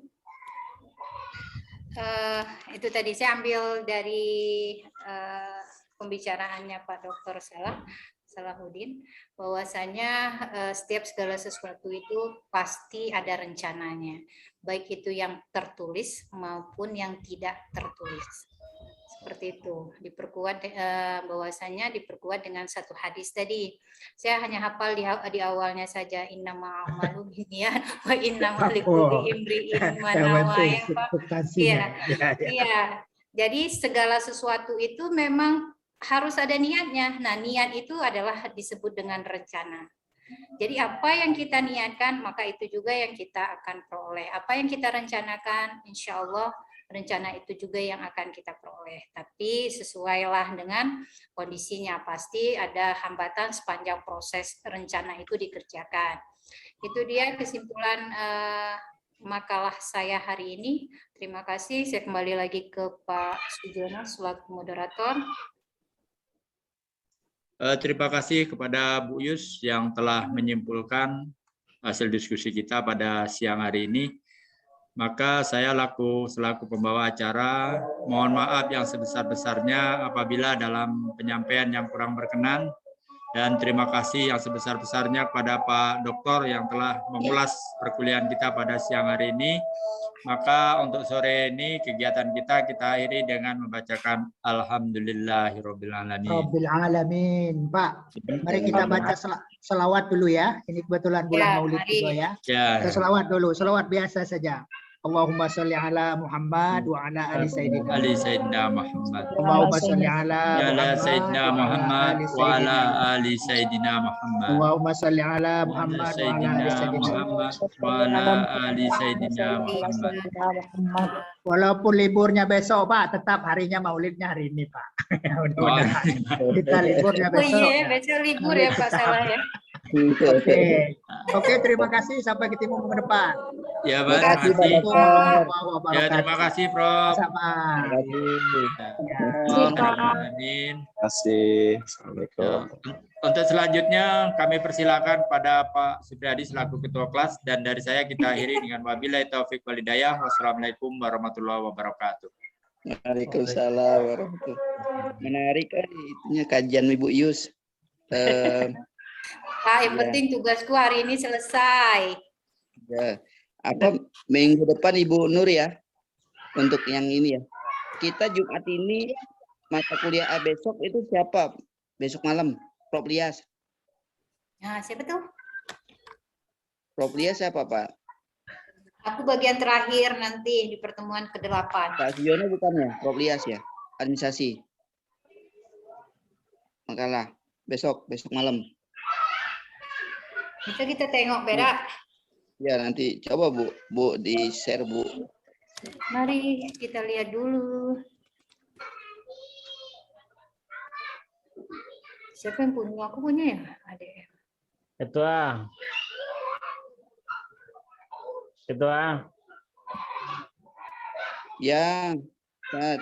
itu tadi saya ambil dari pembicaraannya Pak Dr. Salahuddin, bahwasanya setiap segala sesuatu itu pasti ada rencananya, baik itu yang tertulis maupun yang tidak tertulis. Seperti itu, diperkuat bahwasanya diperkuat dengan satu hadis tadi. Saya hanya hafal di awalnya saja, innama a'malu binniyat wa innamal likulli imri'in ma nawa. Iya. Jadi segala sesuatu itu memang harus ada niatnya. Nah, niat itu adalah disebut dengan rencana. Jadi apa yang kita niatkan, maka itu juga yang kita akan peroleh. Apa yang kita rencanakan, insya Allah rencana itu juga yang akan kita peroleh. Tapi sesuailah dengan kondisinya. Pasti ada hambatan sepanjang proses rencana itu dikerjakan. Itu dia kesimpulan makalah saya hari ini. Terima kasih. Saya kembali lagi ke Pak Sujono selaku moderator. Terima kasih kepada Bu Yus yang telah menyimpulkan hasil diskusi kita pada siang hari ini. Maka saya selaku pembawa acara, mohon maaf yang sebesar-besarnya apabila dalam penyampaian yang kurang berkenan. Dan terima kasih yang sebesar-besarnya kepada Pak Dokter yang telah mengulas perkuliahan kita pada siang hari ini. Maka untuk sore ini kegiatan kita akhiri dengan membacakan Alhamdulillahirabbil alamin. Rabbil alamin. Pak, mari kita baca selawat dulu ya. Ini kebetulan bulan Maulid juga ya. Kita selawat dulu, selawat biasa saja. Allahumma sholli ala Muhammad wa ala ali Sayyidina. Ali Sayyidina Muhammad. Allahumma sholli ala Ya ala Sayyidina Muhammad wa ala ali ali Sayyidina Muhammad. Allahumma sholli ala Ala Muhammad wa ala ali Sayyidina Sayyidina. Muhammad wa ala ali Sayyidina Muhammad. Walaupun liburnya besok Pak, tetap harinya maulidnya hari ini Pak. Mudah-mudahan kita liburnya Oh besok. iya, besok libur ya Pak salah ya. Oke, oke, terima kasih. Sampai ketemu minggu depan. Ya, Terima Pak. kasih, Pak Terima kasih. Dokter. Ya, terima kasih, Prof. Sama. Amin. Terima kasih. Ya. Assalamualaikum. Untuk selanjutnya kami persilakan pada Pak Supriyadi selaku Ketua Kelas, dan dari saya kita akhiri dengan wabillahi taufik wal hidayah. Wassalamualaikum warahmatullahi wabarakatuh. Waalaikumsalam warahmatullahi. Menarik kan itunya kajian Ibu Yus. Pak, yang Iya. penting tugasku hari ini selesai. Ya. Apa minggu depan Ibu Nur ya? Untuk yang ini ya. Kita Jumat ini mata kuliah A besok itu siapa? Besok malam, Prof Lias. Nah, siapa tuh? Prof Lias siapa, Pak? Aku bagian terakhir nanti di pertemuan ke-8. Pak Siono bukan ya? Prof Lias ya? Administrasi. Makalah besok malam. Itu kita tengok beda. Ya nanti coba Bu di share Bu. Mari kita lihat dulu. Siapa yang punya? Aku punya ya? Ada ya? Ketua. Ya, Ustaz.